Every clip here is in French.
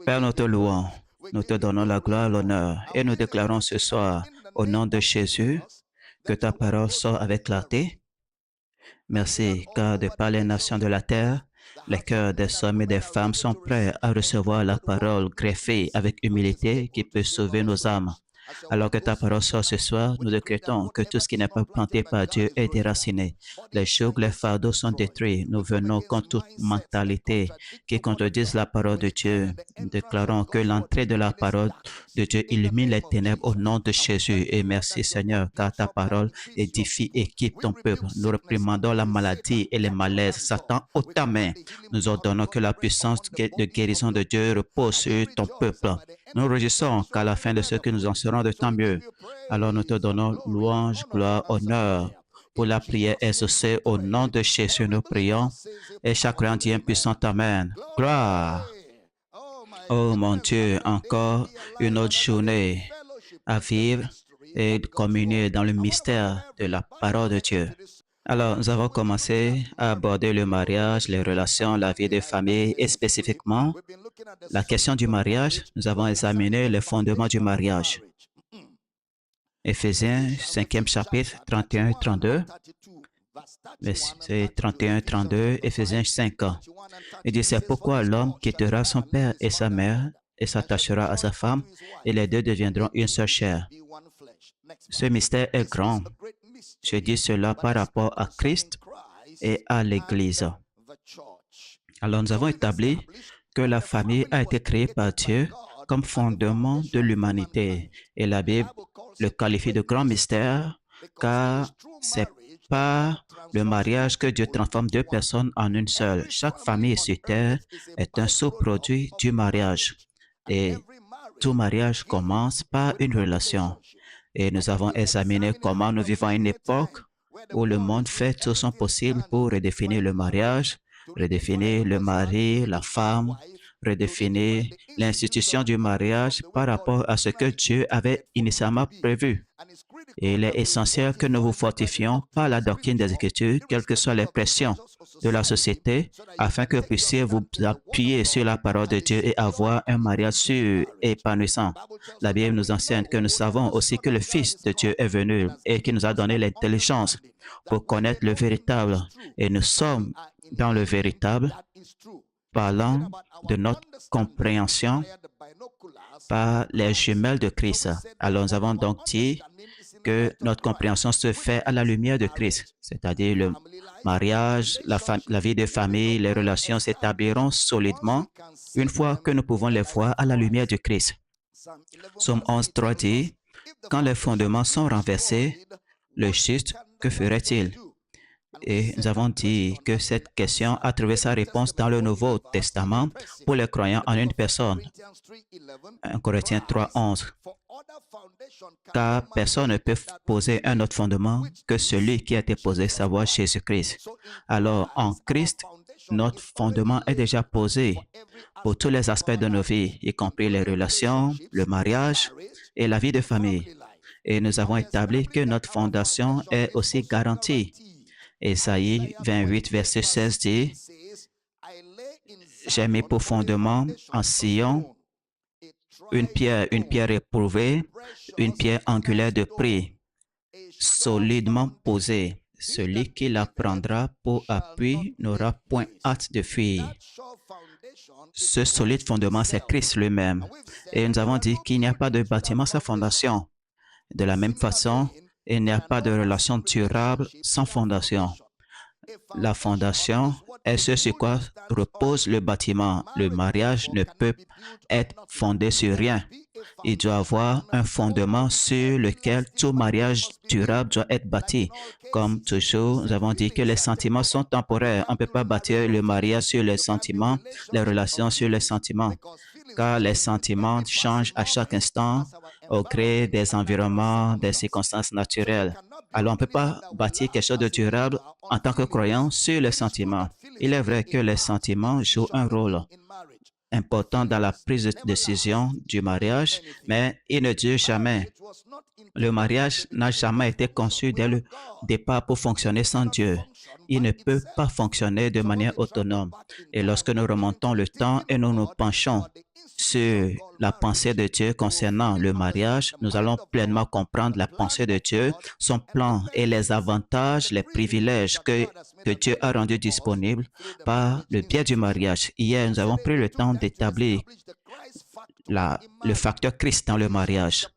Père, nous te louons, nous te donnons la gloire, l'honneur, et nous déclarons ce soir, au nom de Jésus, que ta parole sort avec clarté. Merci, car de par les nations de la terre, les cœurs des hommes et des femmes sont prêts à recevoir la parole greffée avec humilité qui peut sauver nos âmes. Alors que ta parole sort ce soir, nous décrétons que tout ce qui n'est pas planté par Dieu est déraciné. Les jougs, les fardeaux sont détruits. Nous venons contre toute mentalité qui contredise la parole de Dieu. Nous déclarons que l'entrée de la parole de Dieu illumine les ténèbres au nom de Jésus. Et merci Seigneur, car ta parole édifie, équipe ton peuple. Nous réprimandons la maladie et les malaises. Satan, ôte ta main. Nous ordonnons que la puissance de guérison de Dieu repose sur ton peuple. Nous réjouissons qu'à la fin de ce que nous en serons de tant mieux. Alors nous te donnons louange, gloire, honneur pour la prière exaucée au nom de Jésus. Nous prions et chaque croyant dit un puissant Amen. Gloire. Oh mon Dieu, encore une autre journée à vivre et de communier dans le mystère de la parole de Dieu. Alors, nous avons commencé à aborder le mariage, les relations, la vie de famille et spécifiquement la question du mariage. Nous avons examiné les fondements du mariage. Éphésiens 5e chapitre 31 et 32. C'est 31 et 32, Éphésiens 5 ans. Il dit, c'est pourquoi l'homme quittera son père et sa mère et s'attachera à sa femme et les deux deviendront une seule chair. Ce mystère est grand. Je dis cela par rapport à Christ et à l'Église. Alors nous avons établi que la famille a été créée par Dieu comme fondement de l'humanité. Et la Bible le qualifie de grand mystère car c'est par le mariage que Dieu transforme deux personnes en une seule. Chaque famille sur terre est un sous-produit du mariage. Et tout mariage commence par une relation. Et nous avons examiné comment nous vivons à une époque où le monde fait tout son possible pour redéfinir le mariage, redéfinir le mari, la femme, redéfinir l'institution du mariage par rapport à ce que Dieu avait initialement prévu. Et il est essentiel que nous vous fortifions par la doctrine des Écritures, quelles que soient les pressions de la société, afin que vous puissiez vous appuyer sur la parole de Dieu et avoir un mariage sûr et épanouissant. La Bible nous enseigne que nous savons aussi que le Fils de Dieu est venu et qui nous a donné l'intelligence pour connaître le véritable. Et nous sommes dans le véritable, parlant de notre compréhension par les jumelles de Christ. Alors nous avons donc dit que notre compréhension se fait à la lumière de Christ, c'est-à-dire le mariage, la vie de famille, les relations s'établiront solidement une fois que nous pouvons les voir à la lumière de Christ. Psaume 11:3 dit, « Quand les fondements sont renversés, le juste, que ferait-il » Et nous avons dit que cette question a trouvé sa réponse dans le Nouveau Testament pour les croyants en une personne. 1 Corinthiens 3:11. Car personne ne peut poser un autre fondement que celui qui a été posé, savoir Jésus-Christ. Alors, en Christ, notre fondement est déjà posé pour tous les aspects de nos vies, y compris les relations, le mariage et la vie de famille. Et nous avons établi que notre fondation est aussi garantie. Ésaïe 28, verset 16 dit, « J'ai mis pour fondement en Sion une pierre éprouvée, une pierre angulaire de prix, solidement posée. Celui qui la prendra pour appui n'aura point hâte de fuir. » Ce solide fondement, c'est Christ lui-même. Et nous avons dit qu'il n'y a pas de bâtiment sans fondation. De la même façon, il n'y a pas de relation durable sans fondation. La fondation est ce sur quoi repose le bâtiment. Le mariage ne peut être fondé sur rien. Il doit avoir un fondement sur lequel tout mariage durable doit être bâti. Comme toujours, nous avons dit que les sentiments sont temporaires. On ne peut pas bâtir le mariage sur les sentiments, les relations sur les sentiments, car les sentiments changent à chaque instant au gré des environnements, des circonstances naturelles. Alors, on ne peut pas bâtir quelque chose de durable en tant que croyant sur les sentiments. Il est vrai que les sentiments jouent un rôle important dans la prise de décision du mariage, mais il ne dure jamais. Le mariage n'a jamais été conçu dès le départ pour fonctionner sans Dieu. Il ne peut pas fonctionner de manière autonome. Et lorsque nous remontons le temps et nous nous penchons sur la pensée de Dieu concernant le mariage, nous allons pleinement comprendre la pensée de Dieu, son plan et les avantages, les privilèges que Dieu a rendus disponibles par le biais du mariage. Hier, nous avons pris le temps d'établir le facteur Christ dans le mariage.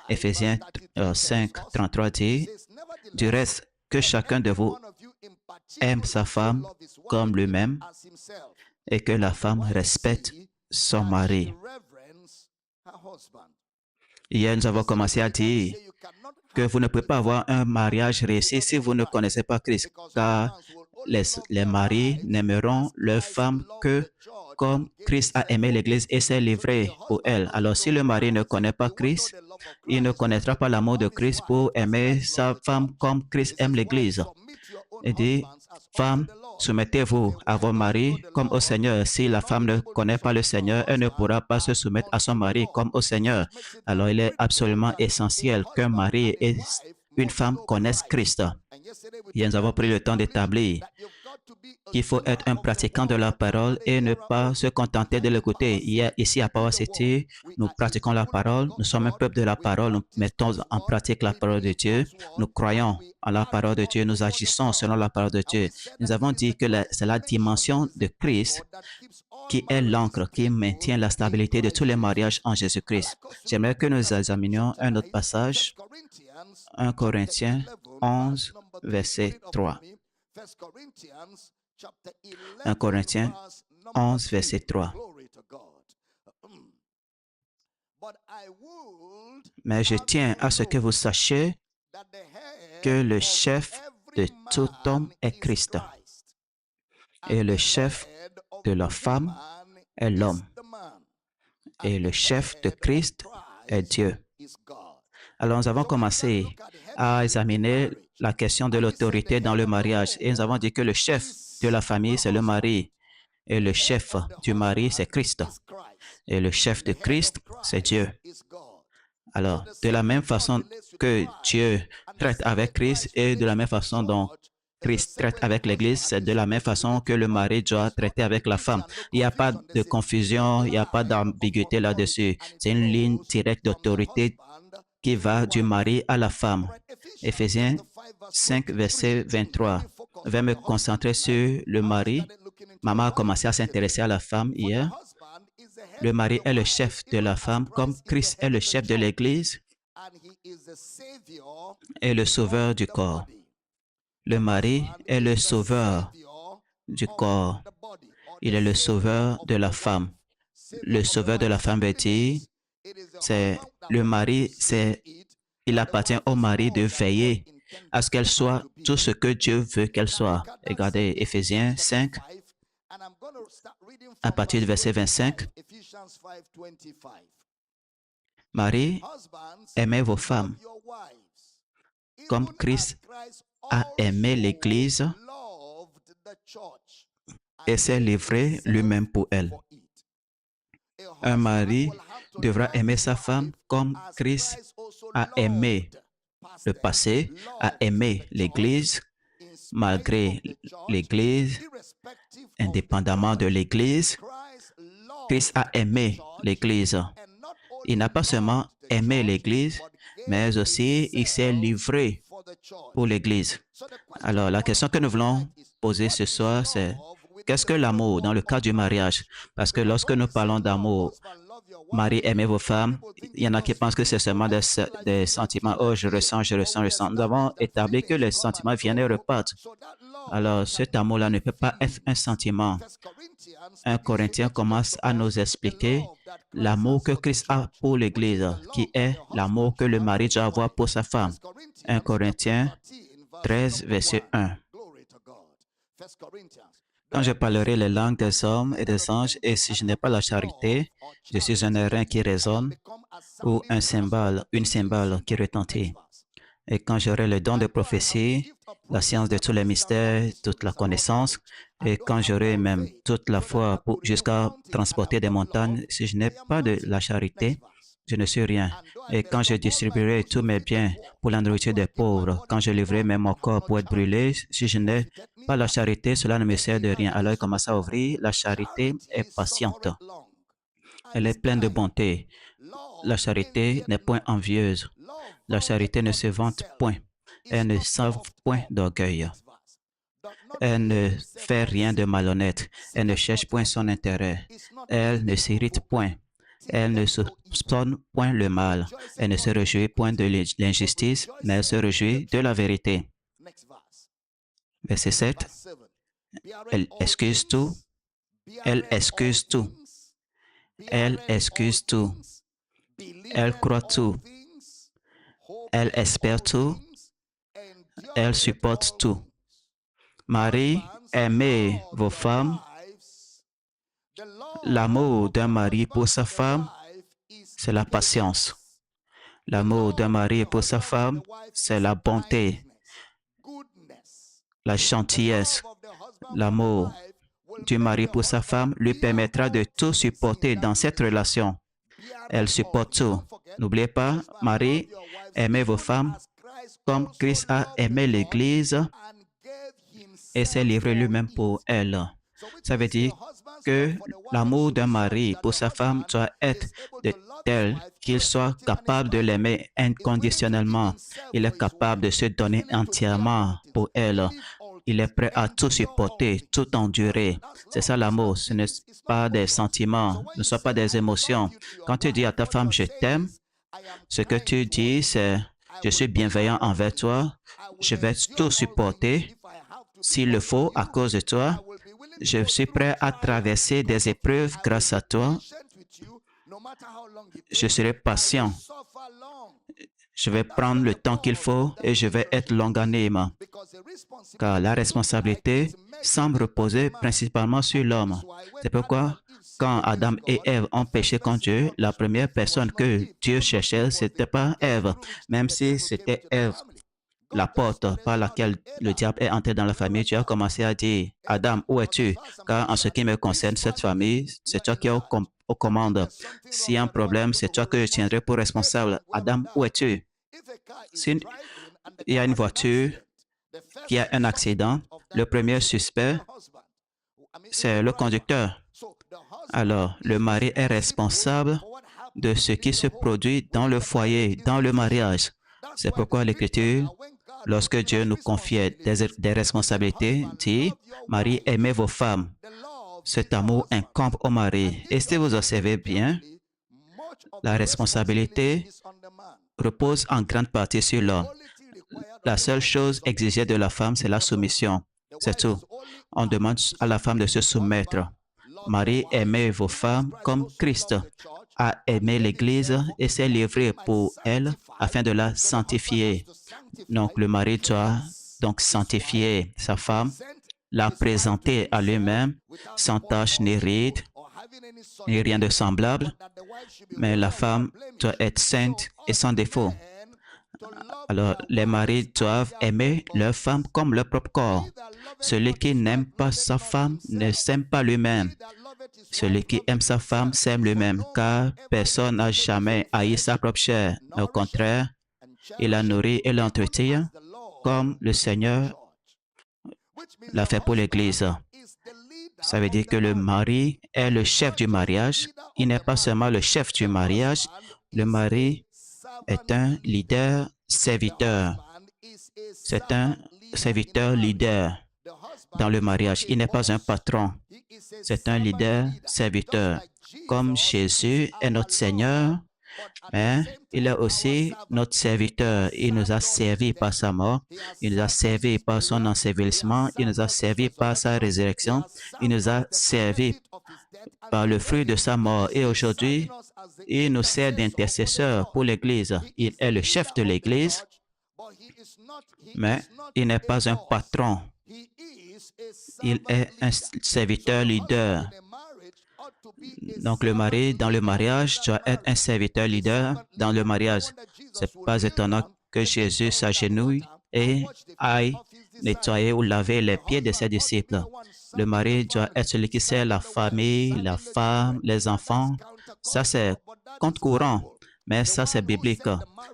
Éphésiens 5, 33 dit, « Du reste, que chacun de vous aime sa femme comme lui-même et que la femme respecte son mari. » Hier, nous avons commencé à dire que vous ne pouvez pas avoir un mariage réussi si vous ne connaissez pas Christ, car les maris n'aimeront leur femme que comme Christ a aimé l'Église et s'est livré pour elle. Alors, si le mari ne connaît pas Christ, il ne connaîtra pas l'amour de Christ pour aimer sa femme comme Christ aime l'Église. Il dit, femme, soumettez-vous à vos maris comme au Seigneur. Si la femme ne connaît pas le Seigneur, elle ne pourra pas se soumettre à son mari comme au Seigneur. Alors, il est absolument essentiel qu'un mari et une femme connaissent Christ. Et nous avons pris le temps d'établir qu'il faut être un pratiquant de la parole et ne pas se contenter de l'écouter. Ici à Power City, nous pratiquons la parole. Nous sommes un peuple de la parole. Nous mettons en pratique la parole de Dieu. Nous croyons en la parole de Dieu. Nous agissons selon la parole de Dieu. Nous avons dit que c'est la dimension de Christ qui est l'encre qui maintient la stabilité de tous les mariages en Jésus-Christ. J'aimerais que nous examinions un autre passage, 1 Corinthiens 11, verset 3. 1 Corinthiens 11, verset 3. Mais je tiens à ce que vous sachiez que le chef de tout homme est Christ, et le chef de la femme est l'homme, et le chef de Christ est Dieu. Alors, nous avons commencé à examiner la question de l'autorité dans le mariage et nous avons dit que le chef de la famille, c'est le mari, et le chef du mari, c'est Christ, et le chef de Christ, c'est Dieu. Alors, de la même façon que Dieu traite avec Christ et de la même façon dont Christ traite avec l'Église, c'est de la même façon que le mari doit traiter avec la femme. Il n'y a pas de confusion, il n'y a pas d'ambiguïté là-dessus. C'est une ligne directe d'autorité qui va du mari à la femme. Éphésiens 5, verset 23. Je vais me concentrer sur le mari. Maman a commencé à s'intéresser à la femme hier. Le mari est le chef de la femme, comme Christ est le chef de l'Église et le sauveur du corps. Le mari est le sauveur du corps. Il est le sauveur de la femme. Le sauveur de la femme veut dire, c'est le mari, il appartient au mari de veiller à ce qu'elle soit tout ce que Dieu veut qu'elle soit. Regardez Éphésiens 5, à partir du verset 25. Marie, aimez vos femmes comme Christ a aimé l'Église et s'est livré lui-même pour elle. Un mari devra aimer sa femme comme Christ a aimé le passé, a aimé l'Église, malgré l'Église, indépendamment de l'Église. Christ a aimé l'Église. Il n'a pas seulement aimé l'Église, mais aussi il s'est livré pour l'Église. Alors, la question que nous voulons poser ce soir, c'est qu'est-ce que l'amour dans le cas du mariage? Parce que lorsque nous parlons d'amour, mari, aimez vos femmes, il y en a qui pensent que c'est seulement des sentiments. Oh, je ressens, je ressens, je ressens. Nous avons établi que les sentiments viennent et repartent. Alors, cet amour-là ne peut pas être un sentiment. 1 Corinthiens commence à nous expliquer l'amour que Christ a pour l'Église, qui est l'amour que le mari doit avoir pour sa femme. 1 Corinthiens 13, verset 1. Quand je parlerai les langues des hommes et des anges, et si je n'ai pas la charité, je suis un airain qui résonne ou une cymbale qui retentit. Et quand j'aurai le don de prophétie, la science de tous les mystères, toute la connaissance, et quand j'aurai même toute la foi jusqu'à transporter des montagnes, si je n'ai pas de la charité, je ne suis rien. Et quand je distribuerai tous mes biens pour la nourriture des pauvres, quand je livrerai même mon corps pour être brûlé, si je n'ai pas la charité, cela ne me sert de rien. Alors il commence à ouvrir, la charité est patiente. Elle est pleine de bonté. La charité n'est point envieuse. La charité ne se vante point. Elle ne sauve point d'orgueil. Elle ne fait rien de malhonnête. Elle ne cherche point son intérêt. Elle ne s'irrite point. Elle ne soupçonne point le mal. Elle ne se réjouit point de l'injustice, mais elle se réjouit de la vérité. Verset 7. Elle excuse tout. Elle excuse tout. Elle excuse tout. Elle croit tout. Elle espère tout. Elle supporte tout. Marie, aimez vos femmes. L'amour d'un mari pour sa femme, c'est la patience. L'amour d'un mari pour sa femme, c'est la bonté, la gentillesse. L'amour du mari pour sa femme lui permettra de tout supporter dans cette relation. Elle supporte tout. N'oubliez pas, Marie, aimez vos femmes comme Christ a aimé l'Église et s'est livré lui-même pour elle. Ça veut dire que l'amour d'un mari pour sa femme doit être de tel qu'il soit capable de l'aimer inconditionnellement. Il est capable de se donner entièrement pour elle. Il est prêt à tout supporter, tout endurer. C'est ça l'amour. Ce n'est pas des sentiments, ce ne sont pas des émotions. Quand tu dis à ta femme, je t'aime, ce que tu dis, c'est, je suis bienveillant envers toi, je vais tout supporter. S'il le faut, à cause de toi, je suis prêt à traverser des épreuves grâce à toi. Je serai patient. Je vais prendre le temps qu'il faut et je vais être longanime. Car la responsabilité semble reposer principalement sur l'homme. C'est pourquoi, quand Adam et Ève ont péché contre Dieu, la première personne que Dieu cherchait, ce n'était pas Ève, même si c'était Ève, la porte par laquelle le diable est entré dans la famille. Dieu a commencé à dire, Adam, où es-tu? Car en ce qui me concerne, cette famille, c'est toi qui es aux commandes. S'il y a un problème, c'est toi que je tiendrai pour responsable. Adam, où es-tu? S'il y a une voiture qui a un accident, le premier suspect, c'est le conducteur. Alors, le mari est responsable de ce qui se produit dans le foyer, dans le mariage. C'est pourquoi l'Écriture, lorsque Dieu nous confiait des responsabilités, dit, Marie, aimez vos femmes. Cet amour incombe au mari. Et si vous observez bien, la responsabilité repose en grande partie sur l'homme. La seule chose exigée de la femme, c'est la soumission. C'est tout. On demande à la femme de se soumettre. Marie, aimez vos femmes comme Christ a aimé l'Église et s'est livré pour elle afin de la sanctifier. Donc, le mari doit donc sanctifier sa femme, la présenter à lui-même sans tache ni ride, ni rien de semblable, mais la femme doit être sainte et sans défaut. Alors, les maris doivent aimer leur femme comme leur propre corps. Celui qui n'aime pas sa femme ne s'aime pas lui-même. Celui qui aime sa femme s'aime lui-même, car personne n'a jamais haï sa propre chair. Mais au contraire, il la nourrit et l'entretient comme le Seigneur l'a fait pour l'Église. Ça veut dire que le mari est le chef du mariage. Il n'est pas seulement le chef du mariage. Le mari est un leader serviteur. C'est un serviteur leader dans le mariage. Il n'est pas un patron. C'est un leader serviteur. Comme Jésus est notre Seigneur, mais il est aussi notre serviteur. Il nous a servi par sa mort. Il nous a servi par son ensevelissement. Il nous a servi par sa résurrection. Il nous a servi par le fruit de sa mort. Et aujourd'hui, il nous sert d'intercesseur pour l'Église. Il est le chef de l'Église, mais il n'est pas un patron. Il est un serviteur leader. Donc le mari, dans le mariage, doit être un serviteur leader dans le mariage. Ce n'est pas étonnant que Jésus s'agenouille et aille nettoyer ou laver les pieds de ses disciples. Le mari doit être celui qui sert la famille, la femme, les enfants. Ça, c'est compte courant, mais ça, c'est biblique.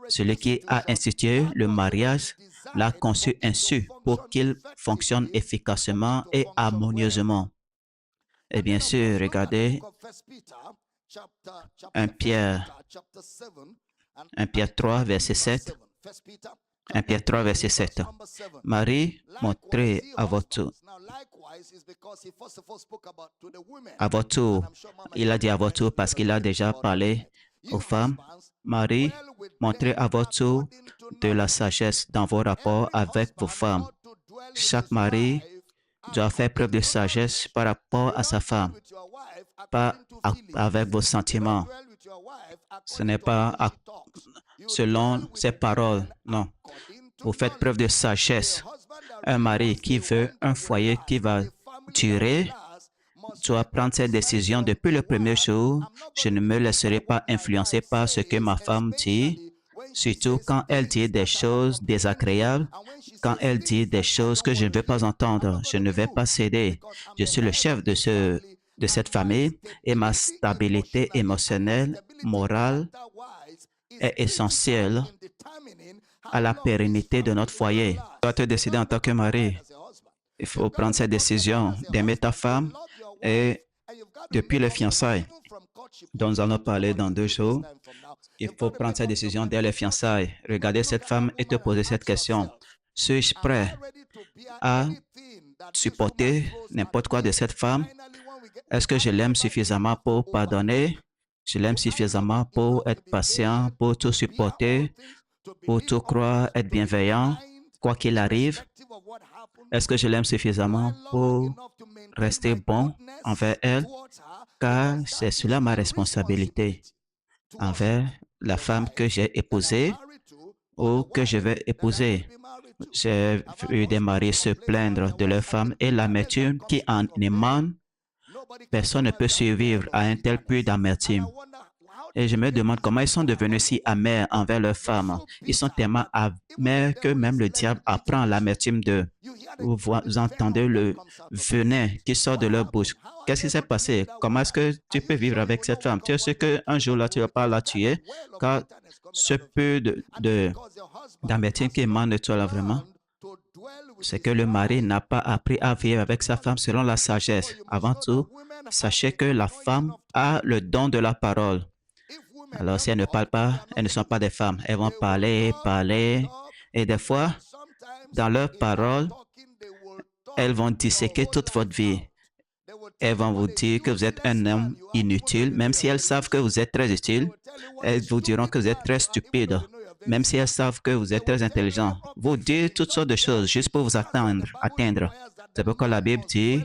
Celui qui a institué le mariage l'a conçu ainsi pour qu'il fonctionne efficacement et harmonieusement. Et bien sûr, regardez 1 Pierre 3, verset 7. 1 Pierre 3, verset 7. Marie, montrez à votre tour. Il a dit à votre tour parce qu'il a déjà parlé aux femmes. Marie, montrez à votre tour de la sagesse dans vos rapports avec vos femmes. Chaque mari doit faire preuve de sagesse par rapport à sa femme, pas avec vos sentiments. Ce n'est pas selon ses paroles, non. Vous faites preuve de sagesse. Un mari qui veut un foyer qui va durer doit prendre cette décision depuis le premier jour. Je ne me laisserai pas influencer par ce que ma femme dit, surtout quand elle dit des choses désagréables, quand elle dit des choses que je ne veux pas entendre. Je ne vais pas céder. Je suis le chef de cette famille et ma stabilité émotionnelle, morale est essentielle à la pérennité de notre foyer. Tu dois te décider en tant que mari. Il faut prendre cette décision d'aimer ta femme et depuis les fiançailles, dont nous allons parler dans 2 jours, il faut prendre cette décision dès les fiançailles. Regarder cette femme et te poser cette question. Suis-je prêt à supporter n'importe quoi de cette femme? Est-ce que je l'aime suffisamment pour pardonner? Je l'aime suffisamment pour être patient, pour tout supporter, pour tout croire, être bienveillant, quoi qu'il arrive? Est-ce que je l'aime suffisamment pour rester bon envers elle? Car c'est cela ma responsabilité envers la femme que j'ai épousée ou que je vais épouser. J'ai vu des maris se plaindre de leur femme et l'amertume qui en émane. Personne ne peut survivre à un tel puits d'amertume. Et je me demande comment ils sont devenus si amers envers leur femme. Ils sont tellement amers que même le diable apprend l'amertume d'eux. Vous entendez le venin qui sort de leur bouche. Qu'est-ce qui s'est passé? Comment est-ce que tu peux vivre avec cette femme? Tu sais qu'un jour là, tu ne vas pas la tuer, car ce peu d'amertume qui émane de toi là vraiment, c'est que le mari n'a pas appris à vivre avec sa femme selon la sagesse. Avant tout, sachez que la femme a le don de la parole. Alors, si elles ne parlent pas, elles ne sont pas des femmes. Elles vont parler, parler. Et des fois, dans leurs paroles, elles vont disséquer toute votre vie. Elles vont vous dire que vous êtes un homme inutile, même si elles savent que vous êtes très utile. Elles vous diront que vous êtes très stupide, même si elles savent que vous êtes très intelligent. Vous dites toutes sortes de choses juste pour vous atteindre. C'est pourquoi la Bible dit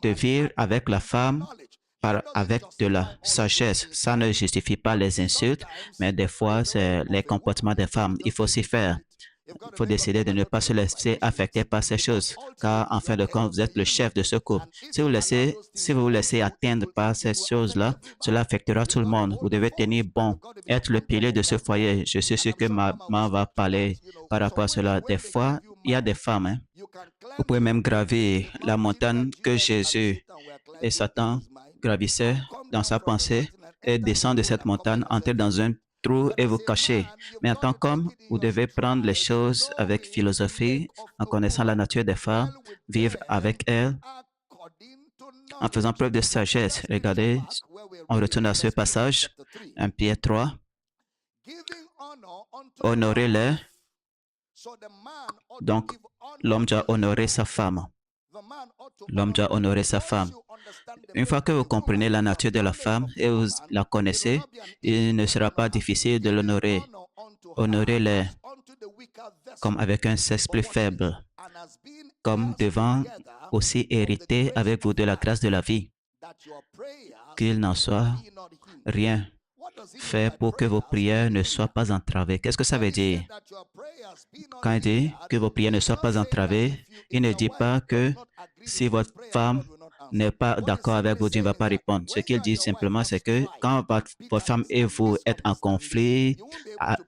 de vivre avec la femme avec de la sagesse. Ça ne justifie pas les insultes, mais des fois, c'est les comportements des femmes. Il faut s'y faire. Il faut décider de ne pas se laisser affecter par ces choses, car en fin de compte, vous êtes le chef de ce couple. Si vous vous laissez atteindre par ces choses-là, cela affectera tout le monde. Vous devez tenir bon, être le pilier de ce foyer. Je suis sûr que maman va parler par rapport à cela. Des fois, il y a des femmes. Vous pouvez même gravir la montagne que Jésus et Satan gravissaient dans sa pensée et descend de cette montagne, entrer dans un trou et vous cacher. Mais en tant qu'homme, vous devez prendre les choses avec philosophie, en connaissant la nature des femmes, vivre avec elles, en faisant preuve de sagesse. Regardez, on retourne à ce passage, 1 Pierre 3. Honorez-les. Donc, l'homme doit honorer sa femme. L'homme doit honorer sa femme. Une fois que vous comprenez la nature de la femme et vous la connaissez, il ne sera pas difficile de l'honorer. Honorez-les comme avec un sexe plus faible, comme devant aussi hériter avec vous de la grâce de la vie. Qu'il n'en soit rien fait pour que vos prières ne soient pas entravées. Qu'est-ce que ça veut dire? Quand il dit que vos prières ne soient pas entravées, il ne dit pas que si votre femme n'est pas d'accord avec vous, Dieu ne va pas répondre. Ce qu'il dit simplement, c'est que quand votre femme et vous êtes en conflit,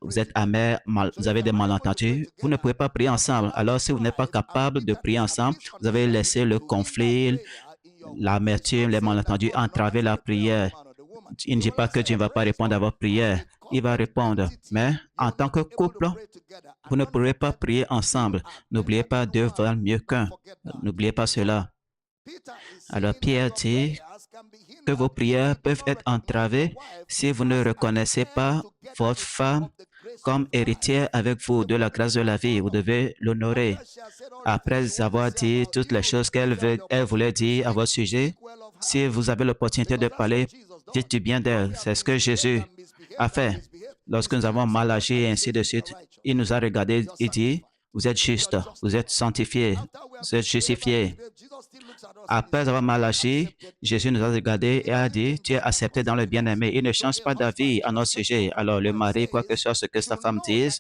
vous êtes amers, vous avez des malentendus, vous ne pouvez pas prier ensemble. Alors, si vous n'êtes pas capable de prier ensemble, vous avez laissé le conflit, l'amertume, les malentendus entraver la prière. Il ne dit pas que Dieu ne va pas répondre à votre prière. Il va répondre. Mais en tant que couple, vous ne pourrez pas prier ensemble. N'oubliez pas, deux valent mieux qu'un. N'oubliez pas cela. Alors Pierre dit que vos prières peuvent être entravées si vous ne reconnaissez pas votre femme comme héritière avec vous de la grâce de la vie. Vous devez l'honorer. Après avoir dit toutes les choses elle voulait dire à votre sujet, si vous avez l'opportunité de parler, dites du bien d'elle. C'est ce que Jésus a fait. Lorsque nous avons mal agi et ainsi de suite, il nous a regardé et dit, vous êtes juste, vous êtes sanctifiés, vous êtes justifiés. Après avoir mal agi, Jésus nous a regardé et a dit, tu es accepté dans le bien-aimé. Il ne change pas d'avis à notre sujet. Alors le mari, quoi que ce soit ce que sa femme dise,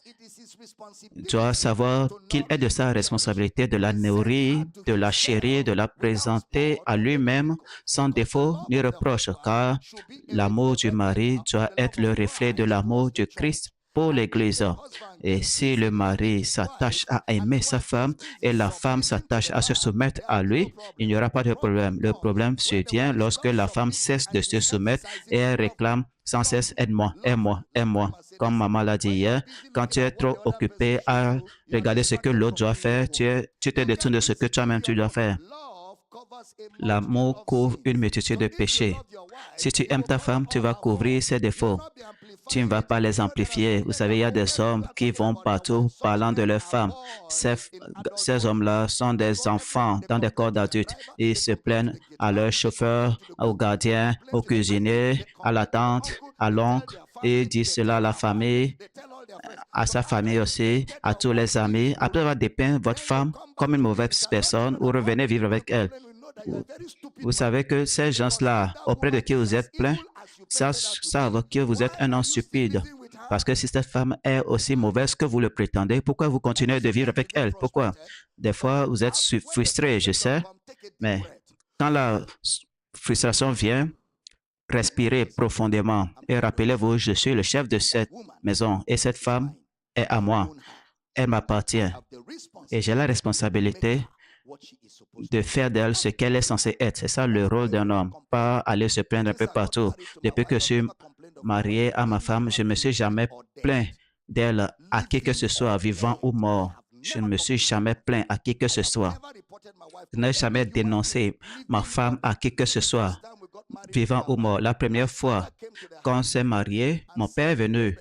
doit savoir qu'il est de sa responsabilité de la nourrir, de la chérir, de la présenter à lui-même sans défaut ni reproche, car l'amour du mari doit être le reflet de l'amour du Christ pour l'Église. Et si le mari s'attache à aimer sa femme et la femme s'attache à se soumettre à lui, il n'y aura pas de problème. Le problème survient lorsque la femme cesse de se soumettre et elle réclame sans cesse aide-moi, aide-moi, aide-moi. Comme maman l'a dit hier, quand tu es trop occupé à regarder ce que l'autre doit faire, tu te détournes de ce que toi-même tu dois faire. L'amour couvre une multitude de péchés. Si tu aimes ta femme, tu vas couvrir ses défauts. Tu ne vas pas les amplifier. Vous savez, il y a des hommes qui vont partout parlant de leurs femmes. Ces hommes-là sont des enfants dans des corps d'adultes. Ils se plaignent à leur chauffeur, au gardien, au cuisinier, à la tante, à l'oncle. Et ils disent cela à la famille, à sa famille aussi, à tous les amis. Après avoir dépeint votre femme comme une mauvaise personne, vous revenez vivre avec elle. Vous savez que ces gens-là, auprès de qui vous êtes plein, savent que vous êtes un homme stupide. Parce que si cette femme est aussi mauvaise que vous le prétendez, pourquoi vous continuez de vivre avec elle? Pourquoi? Des fois, vous êtes frustré, je sais, mais quand la frustration vient, respirez profondément et rappelez-vous, je suis le chef de cette maison et cette femme est à moi. Elle m'appartient et j'ai la responsabilité de faire d'elle ce qu'elle est censée être. C'est ça le rôle d'un homme, pas aller se plaindre un peu partout. Depuis que je suis marié à ma femme, je ne me suis jamais plaint d'elle à qui que ce soit, vivant ou mort. Je ne me suis jamais plaint à qui que ce soit. Je n'ai jamais dénoncé ma femme à qui que ce soit, vivant ou mort. La première fois, quand on s'est marié, mon père est venu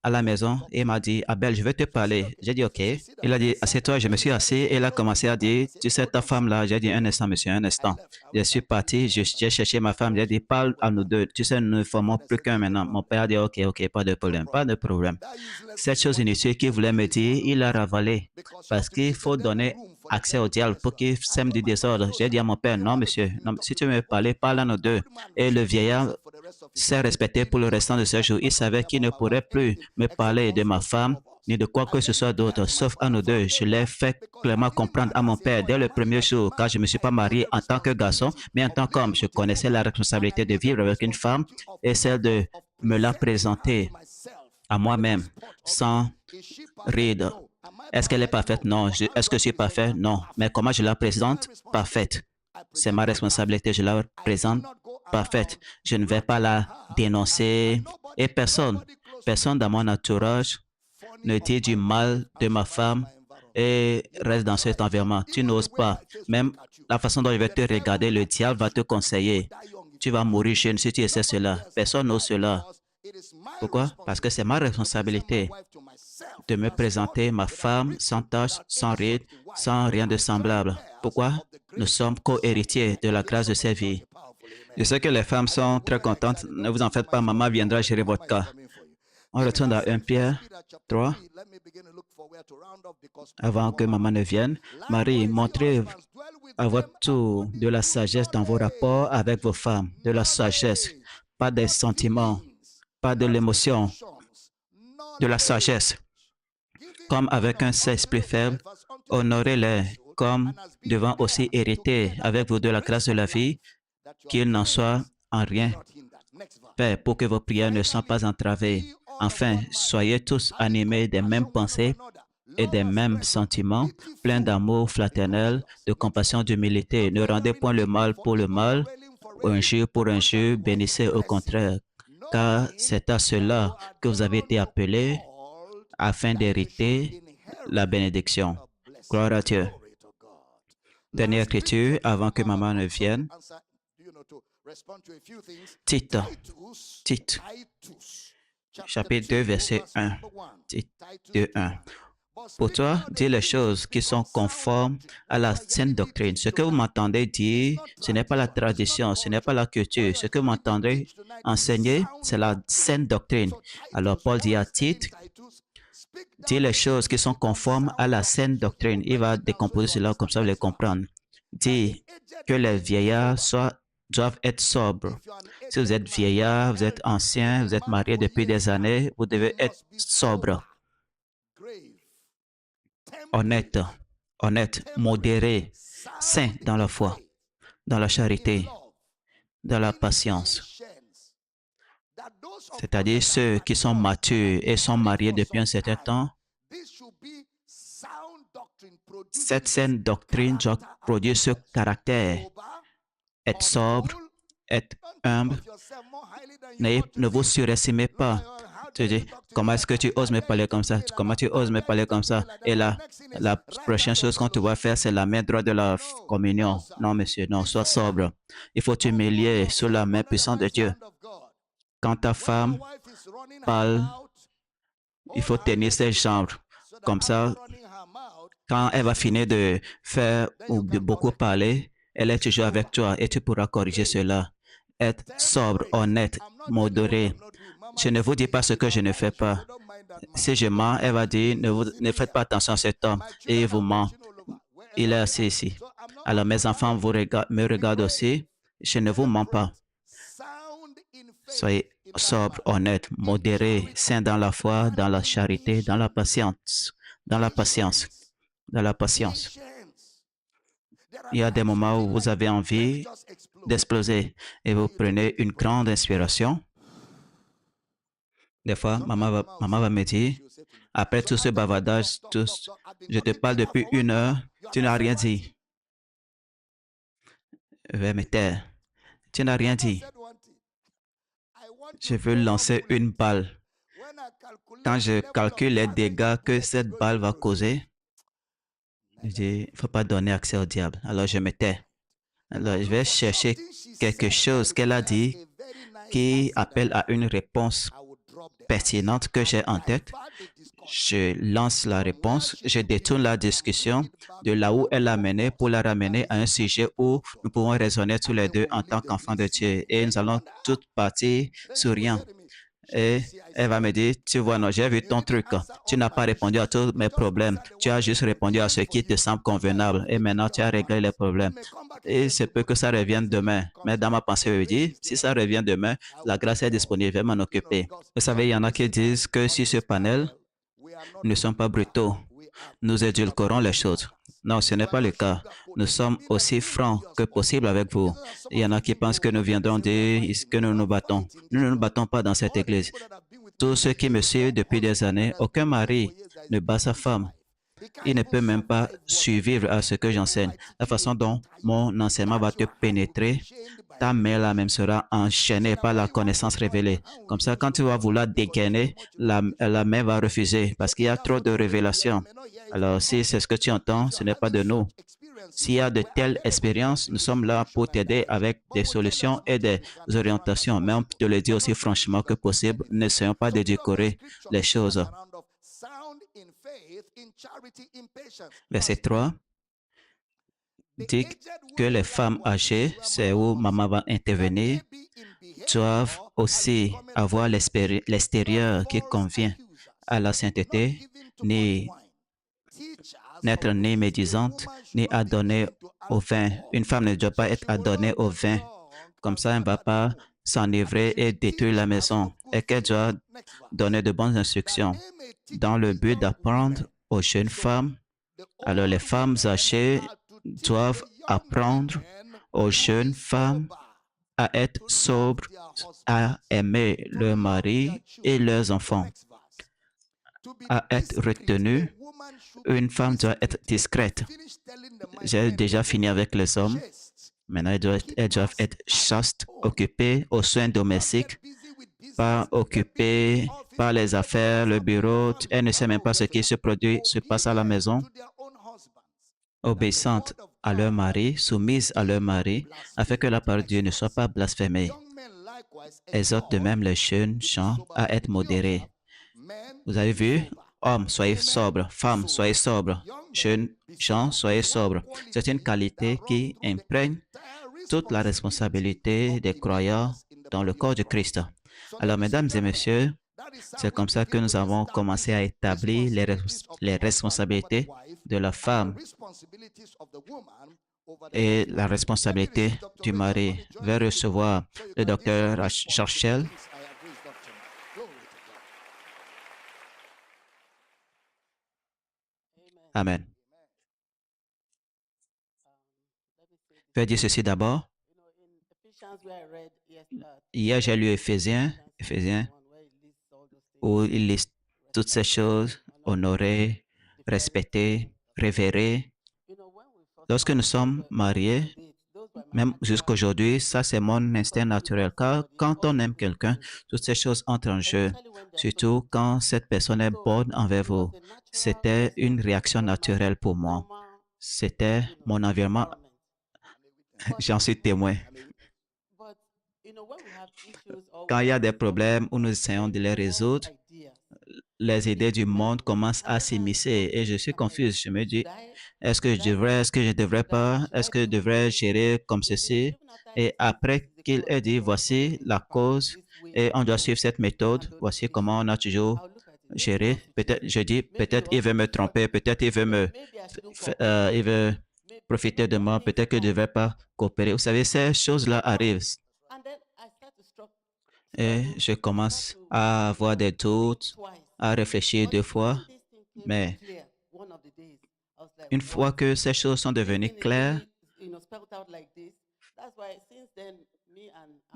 à la maison et il m'a dit, Abel, je vais te parler. J'ai dit, OK. Il a dit, assieds-toi. Je me suis assis et il a commencé à dire, tu sais, ta femme là. J'ai dit, un instant, monsieur, un instant. Je suis parti, j'ai cherché ma femme. J'ai dit, parle à nous deux. Tu sais, nous ne formons plus qu'un maintenant. Mon père a dit, OK, pas de problème, pas de problème. Cette chose inutile qu'il voulait me dire, il l'a ravalé parce qu'il faut donner accès au diable pour qu'il sème du désordre. J'ai dit à mon père, non, monsieur, non, si tu veux me parler, parle à nous deux. Et le vieillard s'est respecté pour le restant de ses jours. Il savait qu'il ne pourrait plus me parler de ma femme ni de quoi que ce soit d'autre, sauf à nous deux. Je l'ai fait clairement comprendre à mon père dès le premier jour, car je ne me suis pas marié en tant que garçon, mais en tant qu'homme. Je connaissais la responsabilité de vivre avec une femme et celle de me la présenter à moi-même, sans ride. Est-ce qu'elle est parfaite? Non. Est-ce que je suis parfait? Non. Mais comment je la présente? Parfaite. C'est ma responsabilité. Je la présente parfaite. Je ne vais pas la dénoncer. Et personne dans mon entourage ne dit du mal de ma femme et reste dans cet environnement. Tu n'oses pas. Même la façon dont je vais te regarder, le diable va te conseiller. Tu vas mourir jeune si tu essaies cela. Personne n'ose cela. Pourquoi? Parce que c'est ma responsabilité de me présenter ma femme sans tache, sans ride, sans rien de semblable. Pourquoi? Nous sommes co-héritiers de la grâce de cette vie. Je sais que les femmes sont très contentes. Ne vous en faites pas, maman viendra gérer votre cas. On retourne à 1 Pierre 3. Avant que maman ne vienne, Marie, montrez à votre tour de la sagesse dans vos rapports avec vos femmes. De la sagesse, pas des sentiments, pas de l'émotion, de la sagesse. Comme avec un esprit faible, honorez-les comme devant aussi hériter avec vous de la grâce de la vie, qu'il n'en soit en rien fait pour que vos prières ne soient pas entravées. Enfin, soyez tous animés des mêmes pensées et des mêmes sentiments, pleins d'amour fraternel, de compassion, d'humilité. Ne rendez point le mal pour le mal, injure pour injure, bénissez au contraire, car c'est à cela que vous avez été appelés afin d'hériter la bénédiction. Gloire à Dieu. Dernière écriture avant que maman ne vienne. Tite, Tite, chapitre 2, verset 1. Tite 2, 1. Pour toi, dis les choses qui sont conformes à la saine doctrine. Ce que vous m'entendez dire, ce n'est pas la tradition, ce n'est pas la culture. Ce que vous m'entendez enseigner, c'est la saine doctrine. Alors Paul dit à Tite, dis les choses qui sont conformes à la saine doctrine. Il va décomposer cela comme ça, vous les comprendre. Dis que les vieillards doivent être sobres. Si vous êtes vieillard, vous êtes ancien, vous êtes marié depuis des années, vous devez être sobre, honnête, modéré, saint dans la foi, dans la charité, dans la patience. C'est-à-dire ceux qui sont matures et sont mariés depuis un certain temps. Cette saine doctrine doit produire ce caractère, être sobre, être humble. Ne vous surestimez pas. Tu dis, comment est-ce que tu oses me parler comme ça? Comment tu oses me parler comme ça? Et là, la prochaine chose qu'on te va faire, c'est la main droite de la communion. Non, monsieur, non, sois sobre. Il faut t'humilier sous la main puissante de Dieu. Quand ta femme parle, il faut tenir ses jambes. Comme ça, quand elle va finir de faire ou de beaucoup parler, elle est toujours avec toi et tu pourras corriger cela. Être sobre, honnête, modéré. Je ne vous dis pas ce que je ne fais pas. Si je mens, elle va dire, ne faites pas attention à cet homme et il vous ment. Il est assis ici. Alors mes enfants me regardent aussi. Je ne vous mens pas. Soyez sobre, honnête, modéré, saint dans la foi, dans la charité, dans la patience, dans la patience, dans la patience. Il y a des moments où vous avez envie d'exploser et vous prenez une grande inspiration. Des fois, maman va me dire, après tout ce bavardage, je te parle depuis 1 heure, tu n'as rien dit. Je vais me taire. Tu n'as rien dit. Je veux lancer une balle. Quand je calcule les dégâts que cette balle va causer, je dis, il ne faut pas donner accès au diable. Alors je me tais. Alors je vais chercher quelque chose qu'elle a dit qui appelle à une réponse pertinente que j'ai en tête. Je lance la réponse, je détourne la discussion de là où elle l'a menée pour la ramener à un sujet où nous pouvons raisonner tous les deux en tant qu'enfants de Dieu. Et nous allons toutes partir souriant. Et elle va me dire, tu vois, non, j'ai vu ton truc. Tu n'as pas répondu à tous mes problèmes. Tu as juste répondu à ce qui te semble convenable. Et maintenant, tu as réglé les problèmes. Et c'est peu que ça revienne demain. Mais dans ma pensée, je me dis, si ça revient demain, la grâce est disponible, je vais m'en occuper. Vous savez, il y en a qui disent que sur ce panel, nous ne sommes pas brutaux. Nous édulcorons les choses. Non, ce n'est pas le cas. Nous sommes aussi francs que possible avec vous. Il y en a qui pensent que nous viendrons dire que nous nous battons. Nous ne nous battons pas dans cette église. Tous ceux qui me suivent depuis des années, aucun mari ne bat sa femme. Il ne peut même pas survivre à ce que j'enseigne. La façon dont mon enseignement va te pénétrer, ta main là même sera enchaînée par la connaissance révélée. Comme ça, quand tu vas vouloir dégainer, la main va refuser parce qu'il y a trop de révélations. Alors, si c'est ce que tu entends, ce n'est pas de nous. S'il y a de telles expériences, nous sommes là pour t'aider avec des solutions et des orientations. Mais on peut te le dire aussi franchement que possible, n'essayons pas de décorer les choses. Verset 3 dit que les femmes âgées, c'est où maman va intervenir, doivent aussi avoir l'extérieur qui convient à la sainteté, n'être ni médisante, ni adonnée au vin. Une femme ne doit pas être adonnée au vin. Comme ça, elle ne va pas s'enivrer et détruire la maison. Et qu'elle doit donner de bonnes instructions dans le but d'apprendre aux jeunes femmes. Alors, les femmes âgées doivent apprendre aux jeunes femmes à être sobres, à aimer leur mari et leurs enfants, à être retenues. Une femme doit être discrète. J'ai déjà fini avec les hommes. Maintenant, elles doivent être chastes, occupées aux soins domestiques, pas occupées par les affaires, le bureau. Elle ne sait même pas ce qui se passe à la maison. obéissantes à leur mari, soumises à leur mari, afin que la parole de Dieu ne soit pas blasphémée. Exhorte de même les jeunes gens à être modérés. Vous avez vu? Hommes, soyez sobres. Femmes, soyez sobres. Jeunes gens, soyez sobres. C'est une qualité qui imprègne toute la responsabilité des croyants dans le corps de Christ. Alors, mesdames et messieurs, c'est comme ça que nous avons commencé à établir les responsabilités de la femme et la responsabilité du mari. Je vais recevoir le docteur Rachel. Amen. Je vais dire ceci d'abord. Hier, j'ai lu Éphésiens, où il liste toutes ces choses, honorer, respecter, révérer. Lorsque nous sommes mariés, même jusqu'aujourd'hui, ça c'est mon instinct naturel. Car quand on aime quelqu'un, toutes ces choses entrent en jeu. Surtout quand cette personne est bonne envers vous. C'était une réaction naturelle pour moi. C'était mon environnement. J'en suis témoin. Quand il y a des problèmes où nous essayons de les résoudre, les idées du monde commencent à s'immiscer et je suis confus. Je me dis, est-ce que je devrais, est-ce que je ne devrais pas, est-ce que je devrais gérer comme ceci? Et après qu'il ait dit, voici la cause et on doit suivre cette méthode, voici comment on a toujours géré. Peut-être, je dis, peut-être il veut me tromper, peut-être il veut profiter de moi, peut-être que je ne devrais pas coopérer. Vous savez, ces choses-là arrivent. Et je commence à avoir des doutes, à réfléchir deux fois, mais une fois que ces choses sont devenues claires,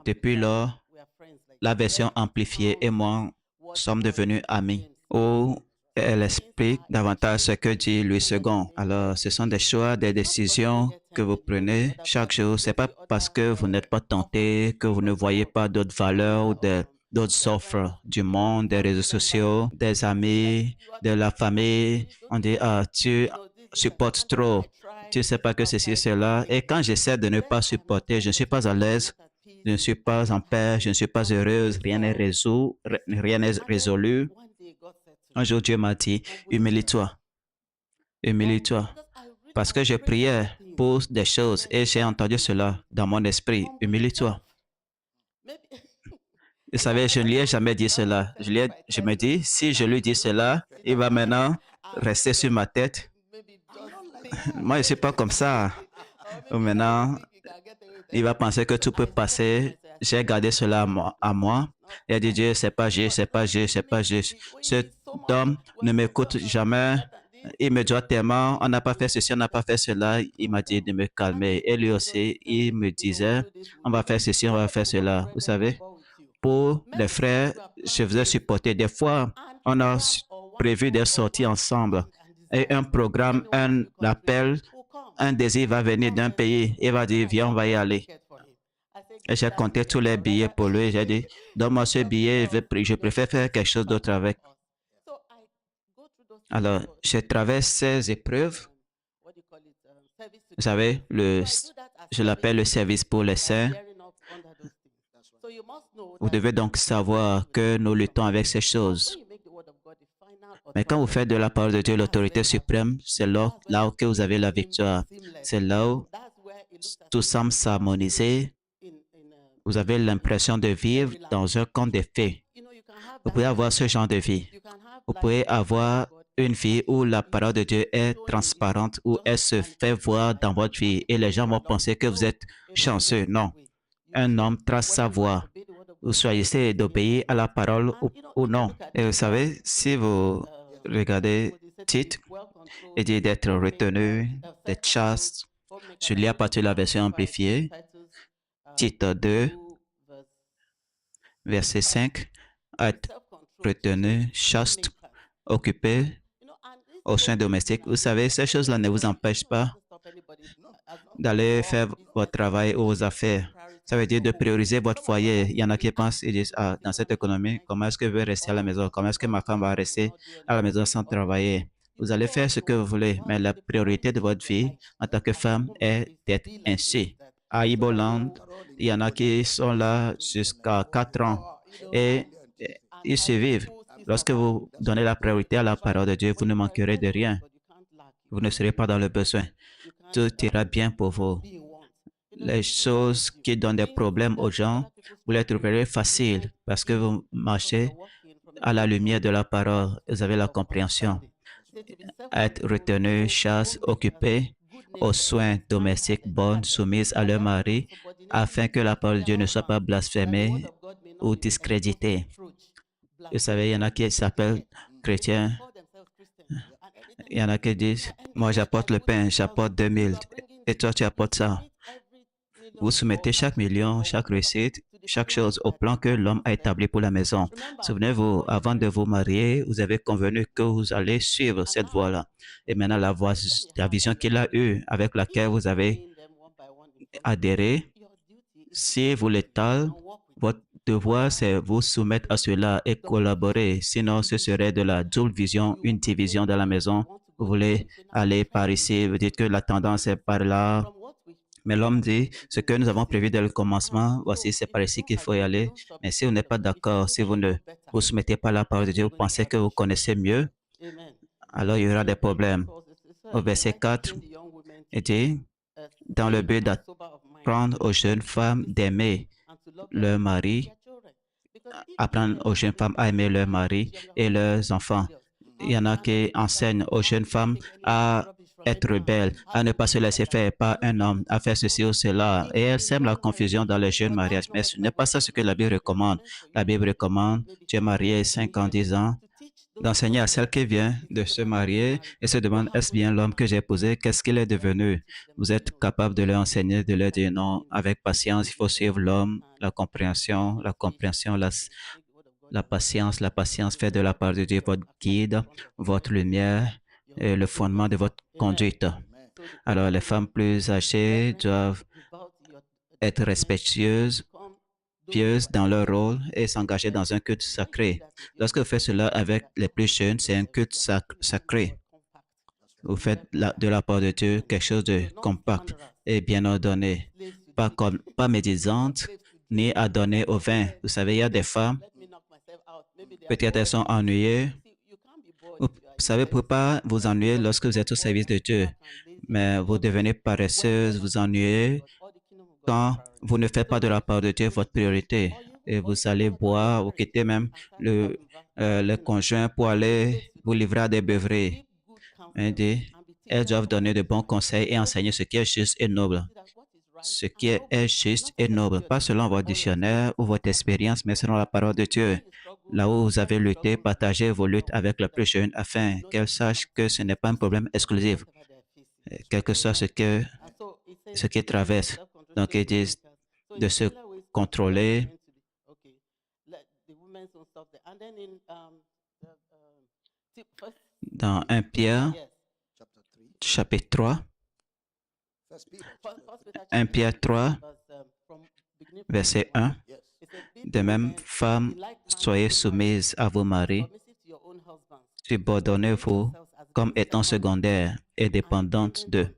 depuis lors, la version amplifiée et moi sommes devenus amis. Où elle explique davantage ce que dit Louis II. Alors, ce sont des choix, des décisions que vous prenez chaque jour. C'est pas parce que vous n'êtes pas tenté, que vous ne voyez pas d'autres valeurs ou d'autres offres du monde, des réseaux sociaux, des amis, de la famille. On dit, ah, tu supportes trop. Tu ne sais pas que ceci, cela. Et quand j'essaie de ne pas supporter, je ne suis pas à l'aise, je ne suis pas en paix, je ne suis pas heureuse, rien n'est résolu. Un jour, Dieu m'a dit, humilie-toi, humilie-toi. Parce que je priais pour des choses et j'ai entendu cela dans mon esprit, humilie-toi. Vous savez, je ne lui ai jamais dit cela. Je me dis, si je lui dis cela, il va maintenant rester sur ma tête. Moi, je ne suis pas comme ça. Maintenant, il va penser que tout peut passer. J'ai gardé cela à moi. Il a dit, Dieu, c'est pas juste, c'est pas juste, c'est pas juste. Cet homme ne m'écoute jamais. Il me doit tellement, on n'a pas fait ceci, on n'a pas fait cela. Il m'a dit de me calmer. Et lui aussi, il me disait, on va faire ceci, on va faire cela. Vous savez, pour les frères, je faisais supporter. Des fois, on a prévu des sorties ensemble. Et un programme, un appel, un désir va venir d'un pays. Il va dire, viens, on va y aller. Et j'ai compté tous les billets pour lui. J'ai dit, donne-moi ce billet, je préfère faire quelque chose d'autre avec. Alors, je traverse ces épreuves. Vous savez, je l'appelle le service pour les saints. Vous devez donc savoir que nous luttons avec ces choses. Mais quand vous faites de la parole de Dieu l'autorité suprême, c'est là que vous avez la victoire. C'est là où tout semble s'harmoniser. Vous avez l'impression de vivre dans un conte de fées. Vous pouvez avoir ce genre de vie. Vous pouvez avoir une vie où la parole de Dieu est transparente, où elle se fait voir dans votre vie et les gens vont penser que vous êtes chanceux. Non. Un homme trace sa voie. Vous choisissez d'obéir à la parole ou non. Et vous savez, si vous regardez Tite, il dit d'être retenu, d'être chaste. Je lis à partir de la version amplifiée. Tite 2, verset 5. Être retenu, chaste, occupé au soins domestiques. Vous savez, ces choses-là ne vous empêchent pas d'aller faire votre travail ou vos affaires. Ça veut dire de prioriser votre foyer. Il y en a qui pensent, ils disent, ah, dans cette économie, comment est-ce que je vais rester à la maison? Comment est-ce que ma femme va rester à la maison sans travailler? Vous allez faire ce que vous voulez, mais la priorité de votre vie en tant que femme est d'être ainsi. À Iboland, il y en a qui sont là jusqu'à 4 ans et ils survivent. Lorsque vous donnez la priorité à la parole de Dieu, vous ne manquerez de rien. Vous ne serez pas dans le besoin. Tout ira bien pour vous. Les choses qui donnent des problèmes aux gens, vous les trouverez faciles parce que vous marchez à la lumière de la parole. Vous avez la compréhension. Être retenu, chasse, occupé aux soins domestiques bonnes, soumises à leur mari, afin que la parole de Dieu ne soit pas blasphémée ou discréditée. Vous savez, il y en a qui s'appellent chrétiens. Il y en a qui disent, moi j'apporte le pain, j'apporte 2000, et toi tu apportes ça. Vous soumettez chaque million, chaque recette, chaque chose au plan que l'homme a établi pour la maison. Souvenez-vous, avant de vous marier, vous avez convenu que vous allez suivre cette voie-là. Et maintenant, la vision qu'il a eue, avec laquelle vous avez adhéré, si vous l'étalez, votre devoir, c'est vous soumettre à cela et collaborer. Sinon, ce serait de la double vision, une division dans la maison. Vous voulez aller par ici, vous dites que la tendance est par là. Mais l'homme dit, ce que nous avons prévu dès le commencement, voici, c'est par ici qu'il faut y aller. Mais si vous n'êtes pas d'accord, si vous ne vous soumettez pas à la parole de Dieu, vous pensez que vous connaissez mieux, alors il y aura des problèmes. Au verset 4, il dit, dans le but d'apprendre aux jeunes femmes d'aimer leur mari, apprendre aux jeunes femmes à aimer leur mari et leurs enfants. Il y en a qui enseignent aux jeunes femmes à être rebelles, à ne pas se laisser faire par un homme, à faire ceci ou cela. Et elles sèment la confusion dans les jeunes mariages. Mais ce n'est pas ça ce que la Bible recommande. La Bible recommande, tu es marié 5 ans, 10 ans, d'enseigner à celle qui vient de se marier et se demande, est-ce bien l'homme que j'ai épousé? Qu'est-ce qu'il est devenu? Vous êtes capable de leur enseigner, de leur dire non, avec patience, il faut suivre l'homme, la compréhension, la patience fait de la part de Dieu votre guide, votre lumière et le fondement de votre conduite. Alors, les femmes plus âgées doivent être respectueuses, pieuses dans leur rôle et s'engager dans un culte sacré. Lorsque vous faites cela avec les plus jeunes, c'est un culte sacré. Vous faites de la part de Dieu quelque chose de compact et bien ordonné, pas médisante ni adonnée au vin. Vous savez, il y a des femmes, peut-être elles sont ennuyées. Vous savez, pour ne pas vous ennuyer lorsque vous êtes au service de Dieu, mais vous devenez paresseuse, vous ennuyez quand vous ne faites pas de la part de Dieu votre priorité et vous allez boire ou quitter même le conjoint pour aller vous livrer à des beuveries. Elles doivent donner de bons conseils et enseigner ce qui est juste et noble. Ce qui est juste et noble, pas selon votre dictionnaire ou votre expérience, mais selon la parole de Dieu. Là où vous avez lutté, partagez vos luttes avec la plus jeune afin qu'elle sache que ce n'est pas un problème exclusif, quel que soit ce qu'ils traversent. Donc, ils disent de se contrôler. Dans 1 Pierre, chapitre 3, 1 Pierre 3, verset 1, de même, femmes, soyez soumises à vos maris, subordonnez-vous comme étant secondaires et dépendantes d'eux.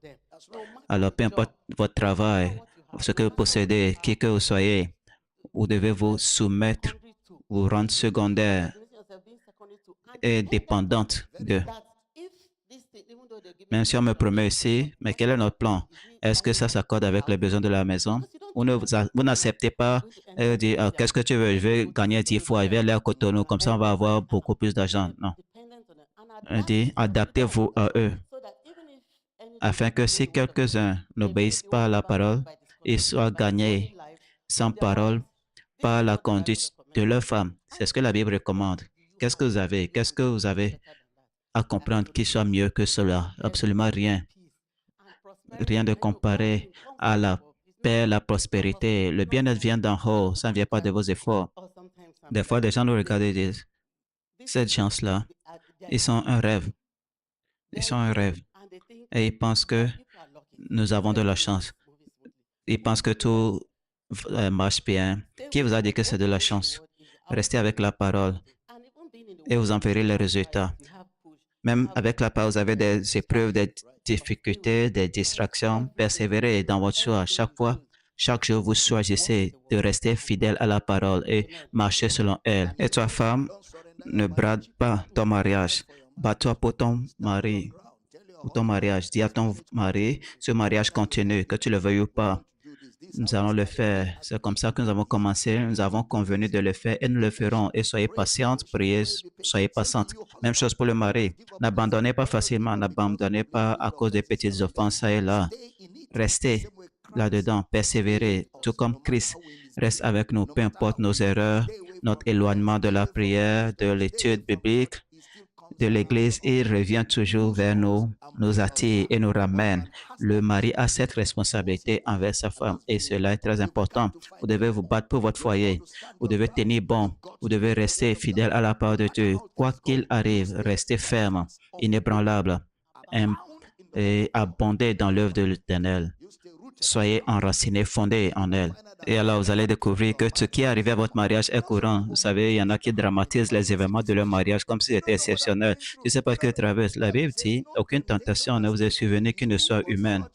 Alors, peu importe votre travail, ce que vous possédez, qui que vous soyez, vous devez vous soumettre, vous rendre secondaire et dépendante d'eux. Même si on me promet ici, mais quel est notre plan? Est-ce que ça s'accorde avec les besoins de la maison? Vous n'acceptez pas dire, ah, qu'est-ce que tu veux? Je vais gagner 10 fois, je vais aller à Cotonou, comme ça on va avoir beaucoup plus d'argent. Non. On dit, adaptez-vous à eux, afin que si quelques-uns n'obéissent pas à la parole, ils soient gagnés sans parole par la conduite de leur femme. C'est ce que la Bible recommande. Qu'est-ce que vous avez? Qu'est-ce que vous avez à comprendre qui soit mieux que cela? Absolument rien. Rien de comparé à la paix, la prospérité. Le bien-être vient d'en haut, ça ne vient pas de vos efforts. Des fois, des gens nous regardent et disent, cette chance-là, ils sont un rêve. Ils sont un rêve. Et ils pensent que nous avons de la chance. Ils pensent que tout marche bien. Qui vous a dit que c'est de la chance? Restez avec la parole et vous en verrez les résultats. Même avec la peur, vous avez des épreuves, des difficultés, des distractions. Persévérez dans votre choix. Chaque fois, chaque jour, vous choisissez de rester fidèle à la parole et marcher selon elle. Et toi, femme, ne brade pas ton mariage. Bats-toi pour ton mari, pour ton mariage. Dis à ton mari, ce mariage continue, que tu le veuilles ou pas. Nous allons le faire. C'est comme ça que nous avons commencé. Nous avons convenu de le faire et nous le ferons. Et soyez patiente, priez, soyez patiente. Même chose pour le mari. N'abandonnez pas facilement, n'abandonnez pas à cause des petites offenses ça et là. Restez là-dedans, persévérez, tout comme Christ reste avec nous, peu importe nos erreurs, notre éloignement de la prière, de l'étude biblique, de l'Église, il revient toujours vers nous, nous attire et nous ramène. Le mari a cette responsabilité envers sa femme et cela est très important. Vous devez vous battre pour votre foyer. Vous devez tenir bon. Vous devez rester fidèle à la parole de Dieu. Quoi qu'il arrive, restez ferme, inébranlable et abondez dans l'œuvre de l'Éternel. Soyez enracinés, fondés en elle. Et alors, vous allez découvrir que ce qui est arrivé à votre mariage est courant. Vous savez, il y en a qui dramatisent les événements de leur mariage comme si c'était exceptionnel. Je ne sais pas ce que traverse. La Bible dit, aucune tentation ne vous est survenue qui ne soit humaine.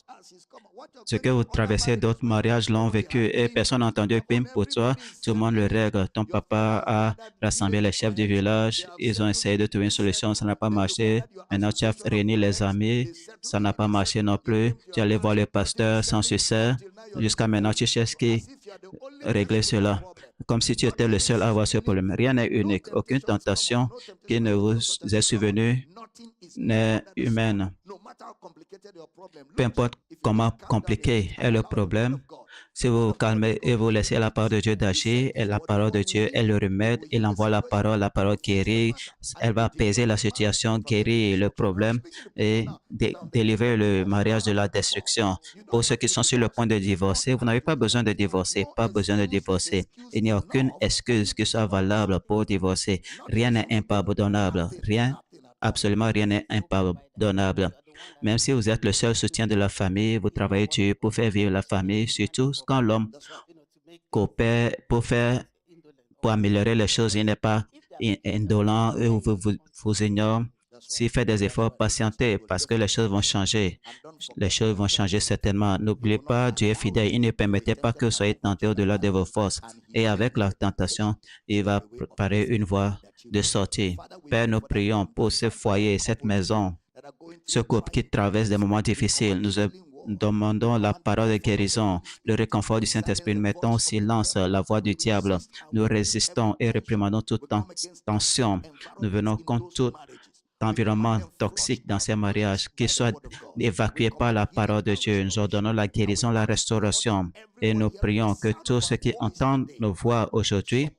Ce que vous traversez, d'autres mariages l'ont vécu et personne n'a entendu pim pour toi. Tout le monde le règle. Ton papa a rassemblé les chefs du village. Ils ont essayé de trouver une solution. Ça n'a pas marché. Maintenant, tu as réuni les amis. Ça n'a pas marché non plus. Tu es allé voir le pasteur sans succès. Jusqu'à maintenant, tu cherches qui régler cela. Comme si tu étais le seul à avoir ce problème. Rien n'est unique. Aucune tentation qui ne vous est survenue n'est humaine. Peu importe comment compliqué est le problème, si vous vous calmez et vous laissez la parole de Dieu d'agir, et la parole de Dieu est le remède, il envoie la parole guérit, elle va apaiser la situation, guérir le problème et délivrer le mariage de la destruction. Pour ceux qui sont sur le point de divorcer, vous n'avez pas besoin de divorcer, pas besoin de divorcer. Il n'y a aucune excuse qui soit valable pour divorcer. Rien n'est impardonnable, rien, absolument rien n'est impardonnable. Même si vous êtes le seul soutien de la famille, vous travaillez dur pour faire vivre la famille, surtout quand l'homme coopère pour améliorer les choses, il n'est pas indolent ou vous ignore. S'il fait des efforts, patientez parce que les choses vont changer. Les choses vont changer certainement. N'oubliez pas, Dieu est fidèle. Il ne permettait pas que vous soyez tentés au-delà de vos forces. Et avec la tentation, il va préparer une voie de sortie. Père, nous prions pour ce foyer, cette maison, ce couple qui traverse des moments difficiles. Nous demandons la parole de guérison, le réconfort du Saint-Esprit. Nous mettons au silence la voix du diable. Nous résistons et réprimandons toute tension. Nous venons contre tout environnement toxique dans ces mariages, qui soit évacué par la parole de Dieu. Nous ordonnons la guérison, la restauration. Et nous prions que tous ceux qui entendent nos voix aujourd'hui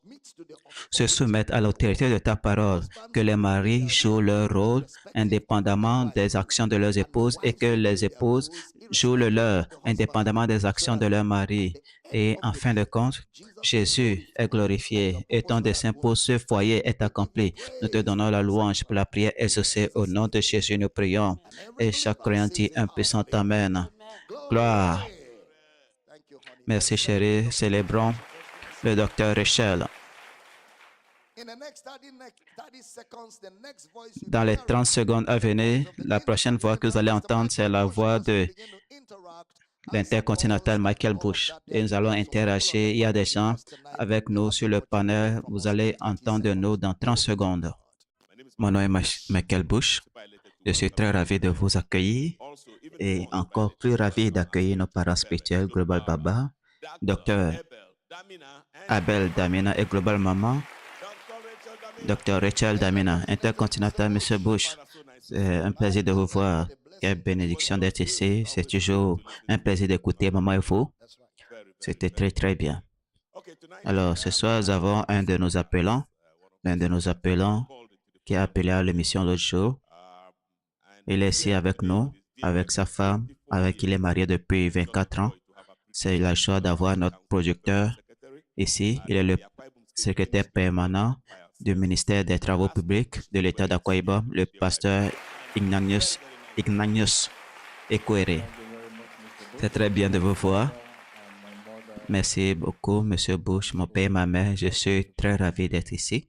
se soumettent à l'autorité de ta parole, que les maris jouent leur rôle indépendamment des actions de leurs épouses et que les épouses jouent le leur indépendamment des actions de leur mari. Et en fin de compte, Jésus est glorifié et ton dessein pour ce foyer est accompli. Nous te donnons la louange pour la prière exaucée. Au nom de Jésus, nous prions. Et chaque croyant dit un puissant Amen. Gloire. Merci chérie. Célébrons le docteur Richel. Dans les 30 secondes à venir, la prochaine voix que vous allez entendre, c'est la voix de l'intercontinental Michael Bush. Et nous allons interagir. Il y a des gens avec nous sur le panel. Vous allez entendre de nous dans 30 secondes. Mon nom est Michael Bush. Je suis très ravi de vous accueillir et encore plus ravi d'accueillir nos parents spirituels Global Baba, Dr. Abel Damina et Global Maman, Dr. Rachel Damina, Intercontinental M. Bush. C'est un plaisir de vous voir. Quelle bénédiction d'être ici. C'est toujours un plaisir d'écouter maman et vous. C'était très, très bien. Alors, ce soir, nous avons l'un de nos appelants qui a appelé à l'émission l'autre jour. Il est ici avec nous, avec sa femme, avec qui il est marié depuis 24 ans. C'est la joie d'avoir notre producteur ici. Il est le secrétaire permanent du ministère des Travaux publics de l'État d'Akwa Ibom, le pasteur Ignatius Ekwere. C'est très bien de vous voir. Merci beaucoup, Monsieur Bush, mon père et ma mère. Je suis très ravi d'être ici.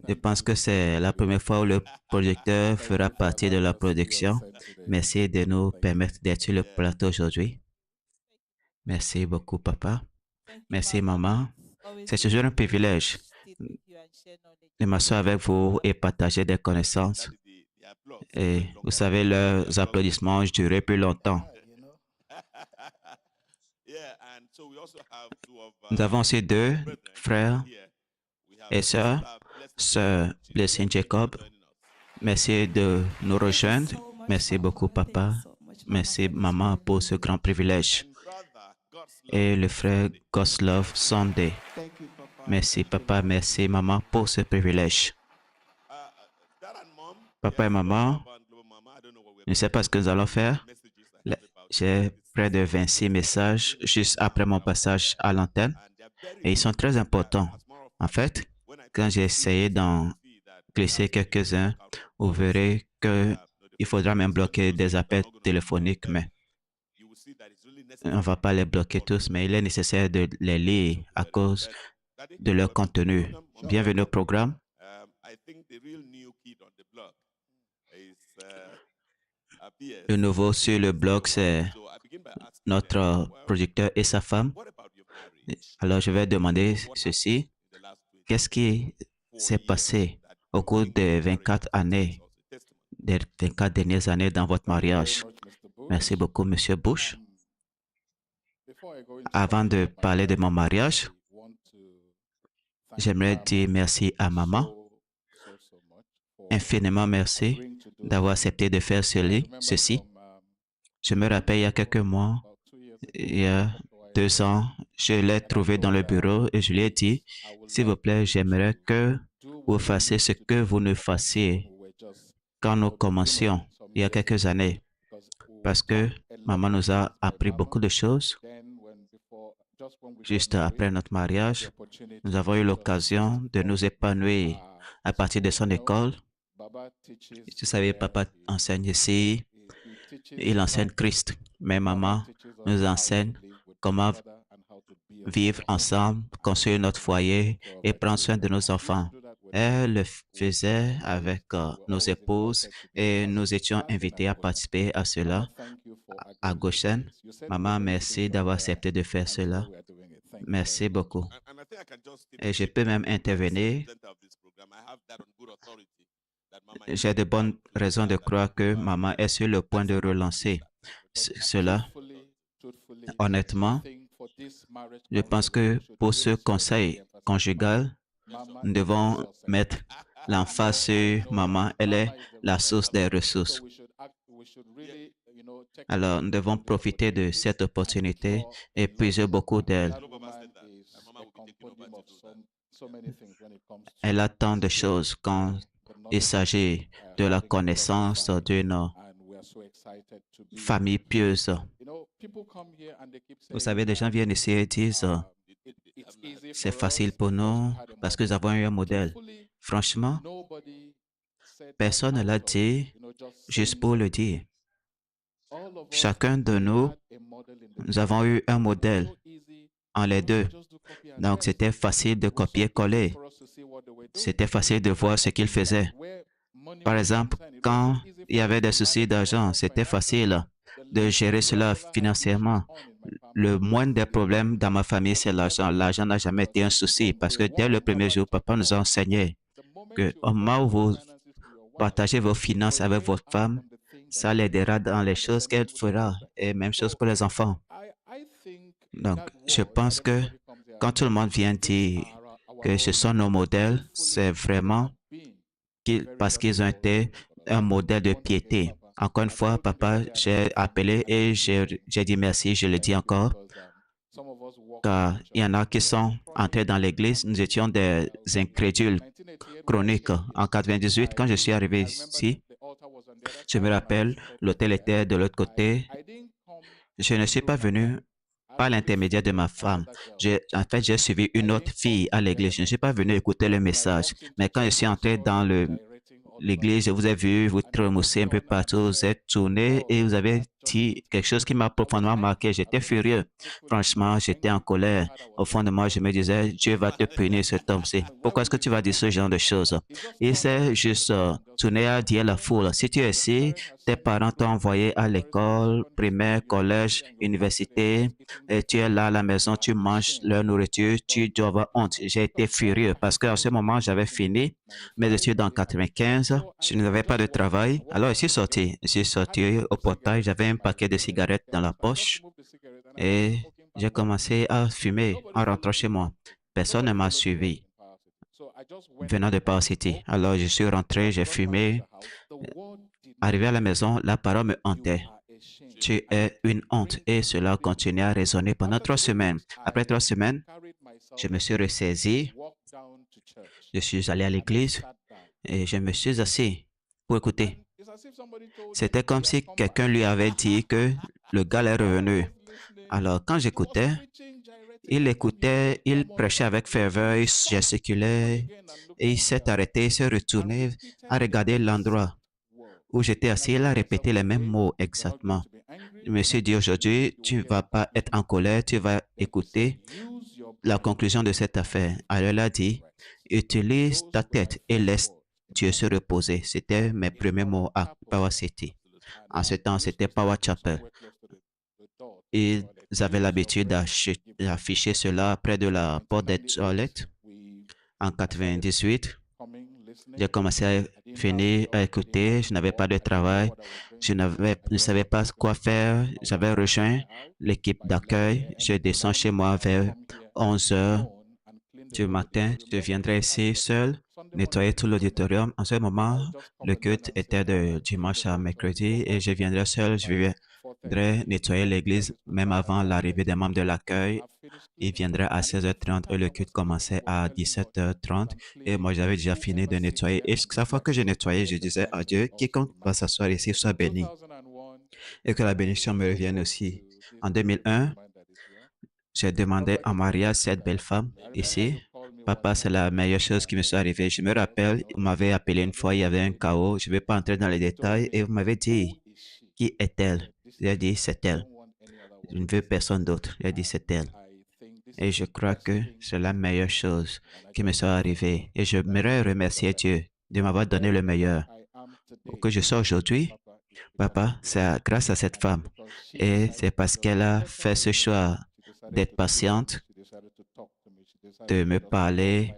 Je pense que c'est la première fois où le projecteur fera partie de la production. Merci de nous permettre d'être sur le plateau aujourd'hui. Merci beaucoup, papa. Merci, maman. C'est toujours un privilège de m'asseoir avec vous et partager des connaissances. Et vous savez, leurs applaudissements ont duré plus longtemps. Nous avons aussi deux frères et sœurs, sœur Blessing Jacob. Merci de nous rejoindre. Merci beaucoup, papa. Merci, maman, pour ce grand privilège. Et le frère Goslov Sunday. Merci, papa. Merci, maman, pour ce privilège. Papa et maman, je ne sais pas ce que nous allons faire. J'ai près de 26 messages juste après mon passage à l'antenne et ils sont très importants. En fait, quand j'ai essayé d'en glisser quelques-uns, vous verrez qu'il faudra même bloquer des appels téléphoniques, mais on ne va pas les bloquer tous, mais il est nécessaire de les lire à cause de leur contenu. Bienvenue au programme. Le nouveau sur le blog, c'est notre producteur et sa femme. Alors, je vais demander ceci. Qu'est-ce qui s'est passé au cours des 24 années, des 24 dernières années dans votre mariage? Merci beaucoup, Monsieur Bush. Avant de parler de mon mariage, j'aimerais dire merci à maman. Infiniment merci d'avoir accepté de faire ceci. Je me rappelle, il y a quelques mois, il y a 2 ans, je l'ai trouvé dans le bureau et je lui ai dit, s'il vous plaît, j'aimerais que vous fassiez ce que vous ne fassiez quand nous commencions il y a quelques années. Parce que maman nous a appris beaucoup de choses. Juste après notre mariage, nous avons eu l'occasion de nous épanouir à partir de son école. Vous savez, papa enseigne ici, il enseigne Christ, mais maman nous enseigne comment vivre ensemble, construire notre foyer et prendre soin de nos enfants. Elle le faisait avec nos épouses et nous étions invités à participer à cela à Goshen. Maman, merci d'avoir accepté de faire cela. Merci beaucoup. Et je peux même intervenir. J'ai de bonnes raisons de croire que maman est sur le point de relancer cela. Honnêtement, je pense que pour ce conseil conjugal, nous devons mettre l'emphase sur maman. Elle est la source des ressources. Alors, nous devons profiter de cette opportunité et puiser beaucoup d'elle. Elle a tant de choses quand il s'agit de la connaissance d'une famille pieuse. Vous savez, des gens viennent ici et disent c'est facile pour nous parce que nous avons eu un modèle. Franchement, personne ne l'a dit juste pour le dire. Chacun de nous, nous avons eu un modèle en les deux. Donc, c'était facile de copier-coller. C'était facile de voir ce qu'ils faisaient. Par exemple, quand il y avait des soucis d'argent, c'était facile de gérer cela financièrement. Le moindre des problèmes dans ma famille, c'est l'argent. L'argent n'a jamais été un souci parce que dès le premier jour, papa nous a enseigné que au moment où vous partagez vos finances avec votre femme, ça l'aidera dans les choses qu'elle fera et même chose pour les enfants. Donc, je pense que quand tout le monde vient dire que ce sont nos modèles, c'est vraiment parce qu'ils ont été un modèle de piété. Encore une fois, papa, j'ai appelé et j'ai dit merci, je le dis encore, car il y en a qui sont entrés dans l'église. Nous étions des incrédules chroniques. En 98, quand je suis arrivé ici, je me rappelle, l'hôtel était de l'autre côté. Je ne suis pas venu par l'intermédiaire de ma femme. En fait, j'ai suivi une autre fille à l'église. Je ne suis pas venu écouter le message. Mais quand je suis entré dans l'église, je vous ai vu, vous tremousser un peu partout, vous êtes tourné et vous avez dit quelque chose qui m'a profondément marqué. J'étais furieux. Franchement, j'étais en colère. Au fond de moi, je me disais, Dieu va te punir cet homme-ci. Pourquoi est-ce que tu vas dire ce genre de choses? Il s'est juste tourné à dire à la foule, si tu es ici, tes parents t'ont envoyé à l'école, primaire, collège, université, et tu es là à la maison, tu manges leur nourriture, tu dois avoir honte. J'ai été furieux parce qu'en ce moment, j'avais fini mes études en 95, je n'avais pas de travail. Alors, je suis sorti au portail, j'avais un paquet de cigarettes dans la poche et j'ai commencé à fumer en rentrant chez moi. Personne ne m'a suivi venant de Power City. Alors, je suis rentré, j'ai fumé. Arrivé à la maison, la parole me hantait. Tu es une honte. Et cela continuait à résonner pendant 3 semaines. Après 3 semaines, je me suis ressaisi. Je suis allé à l'église et je me suis assis pour écouter. C'était comme si quelqu'un lui avait dit que le gars est revenu. Alors, quand j'écoutais, il prêchait avec ferveur, il gesticulait et il s'est arrêté, il s'est retourné à regarder l'endroit où j'étais assis. Il a répété les mêmes mots exactement. Je me suis dit aujourd'hui, tu ne vas pas être en colère, tu vas écouter la conclusion de cette affaire. Alors, il a dit, utilise ta tête et laisse Dieu se reposer. C'était mes premiers mots à Power City. En ce temps, c'était Power Chapel. Ils avaient l'habitude d'afficher cela près de la porte des toilettes. En 98, j'ai commencé à venir à écouter. Je n'avais pas de travail. Je ne savais pas quoi faire. J'avais rejoint l'équipe d'accueil. Je descends chez moi vers 11 heures du matin. Je viendrai ici seul, nettoyer tout l'auditorium. En ce moment, le culte était de dimanche à mercredi et je viendrai seul. Je viendrai nettoyer l'église même avant l'arrivée des membres de l'accueil. Il viendrait à 16h30 et le culte commençait à 17h30 et moi j'avais déjà fini de nettoyer. Et chaque fois que je nettoyais, je disais à Dieu, quiconque va s'asseoir ici soit béni et que la bénédiction me revienne aussi. En 2001, j'ai demandé en mariage cette belle femme ici. Papa, c'est la meilleure chose qui me soit arrivée. Je me rappelle, vous m'avez appelé une fois, il y avait un chaos. Je ne vais pas entrer dans les détails et vous m'avez dit, qui est-elle? J'ai dit, c'est elle. Je ne veux personne d'autre. J'ai dit, c'est elle. Et je crois que c'est la meilleure chose qui me soit arrivée. Et je voudrais remercier Dieu de m'avoir donné le meilleur. Pour que je sois aujourd'hui, papa, c'est grâce à cette femme. Et c'est parce qu'elle a fait ce choix d'être patiente, de me parler,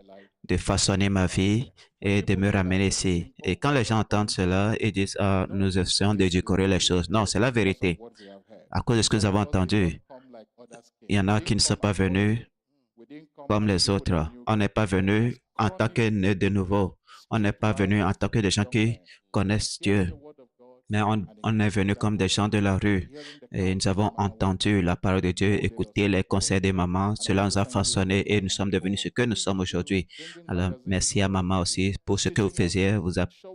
de façonner ma vie et de me ramener ici. Et quand les gens entendent cela, ils disent, ah, nous essayons d'édulcorer les choses. Non, c'est la vérité. À cause de ce que nous avons entendu, il y en a qui ne sont pas venus comme les autres. On n'est pas venu en tant que nés de nouveau. On n'est pas venu en tant que des gens qui connaissent Dieu. Mais on est venu comme des gens de la rue et nous avons entendu la parole de Dieu, écouté les conseils de maman. Cela nous a façonné et nous sommes devenus ce que nous sommes aujourd'hui. Alors, merci à maman aussi pour ce que vous faisiez.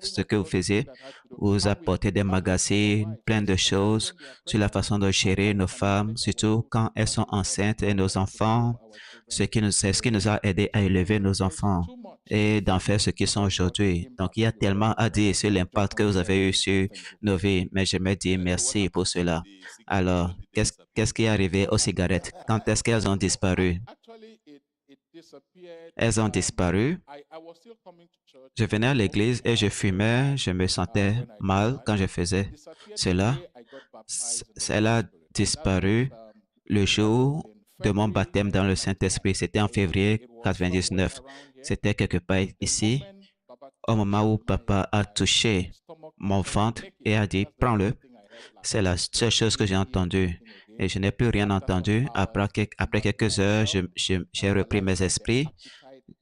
Ce que vous faisiez. Vous apportez des magazines, plein de choses sur la façon de gérer nos femmes, surtout quand elles sont enceintes et nos enfants. C'est ce qui nous a aidé à élever nos enfants et d'en faire ce qu'ils sont aujourd'hui. Donc, il y a tellement à dire sur l'impact que vous avez eu sur nos vies, mais je me dis merci pour cela. Alors, qu'est-ce qui est arrivé aux cigarettes? Quand est-ce qu'elles ont disparu? Elles ont disparu. Je venais à l'église et je fumais, je me sentais mal quand je faisais cela. Elle a disparu le jour de mon baptême dans le Saint-Esprit. C'était en février 99. C'était quelque part ici, au moment où papa a touché mon ventre et a dit, prends-le. C'est la seule chose que j'ai entendue. Et je n'ai plus rien entendu. Après quelques heures, j'ai repris mes esprits.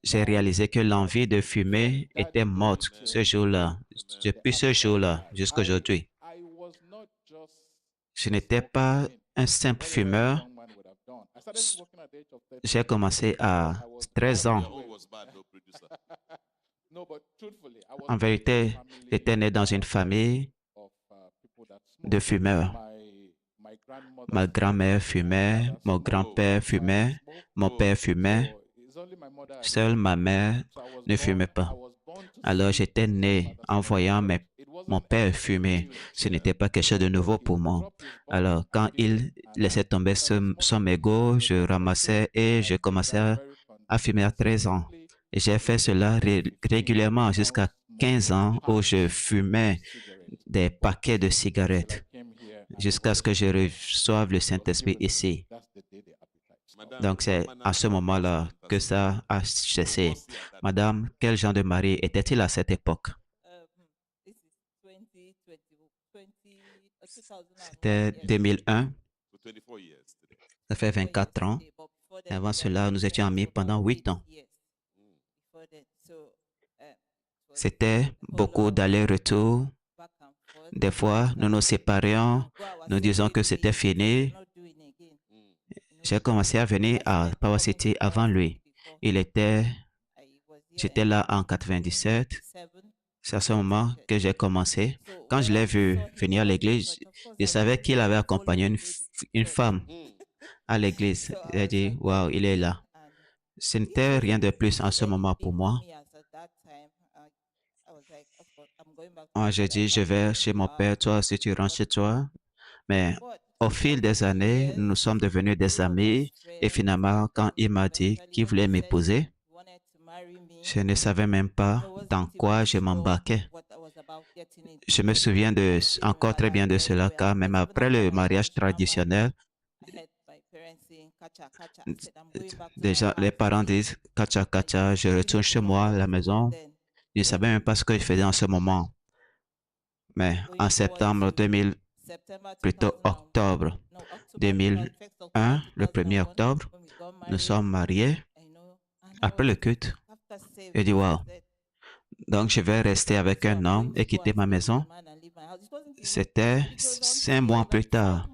J'ai réalisé que l'envie de fumer était morte ce jour-là. Depuis ce jour-là jusqu'à aujourd'hui. Je n'étais pas un simple fumeur. J'ai commencé à 13 ans. En vérité, j'étais né dans une famille de fumeurs. Ma grand-mère fumait, mon grand-père fumait, mon père fumait. Seule ma mère ne fumait pas. Alors j'étais né en voyant Mon père fumait. Ce n'était pas quelque chose de nouveau pour moi. Alors, quand il laissait tomber son mégot, je ramassais et je commençais à fumer à 13 ans. Et j'ai fait cela régulièrement jusqu'à 15 ans où je fumais des paquets de cigarettes jusqu'à ce que je reçoive le Saint-Esprit ici. Donc, c'est à ce moment-là que ça a cessé. Madame, quel genre de mari était-il à cette époque? C'était 2001, ça fait 24 ans. Et avant cela, nous étions amis pendant 8 ans. C'était beaucoup d'allers-retours. Des fois, nous nous séparions, nous disions que c'était fini. J'ai commencé à venir à Power City avant lui. J'étais là en 97. C'est à ce moment que j'ai commencé. Quand je l'ai vu venir à l'église, je savais qu'il avait accompagné une femme à l'église. J'ai dit, waouh, il est là. Ce n'était rien de plus en ce moment pour moi. Moi, j'ai dit, je vais chez mon père, toi aussi tu rentres chez toi. Mais au fil des années, nous sommes devenus des amis. Et finalement, quand il m'a dit qu'il voulait m'épouser, je ne savais même pas dans quoi je m'embarquais. Je me souviens encore très bien de cela, car même après le mariage traditionnel, déjà les parents disent kacha kacha, je retourne chez moi à la maison. Je ne savais même pas ce que je faisais en ce moment. Mais en septembre 2000, plutôt octobre 2001, le 1er octobre, nous sommes mariés. Après le culte, je dis wow. Donc je vais rester avec un homme et quitter ma maison. C'était 5 mois plus tard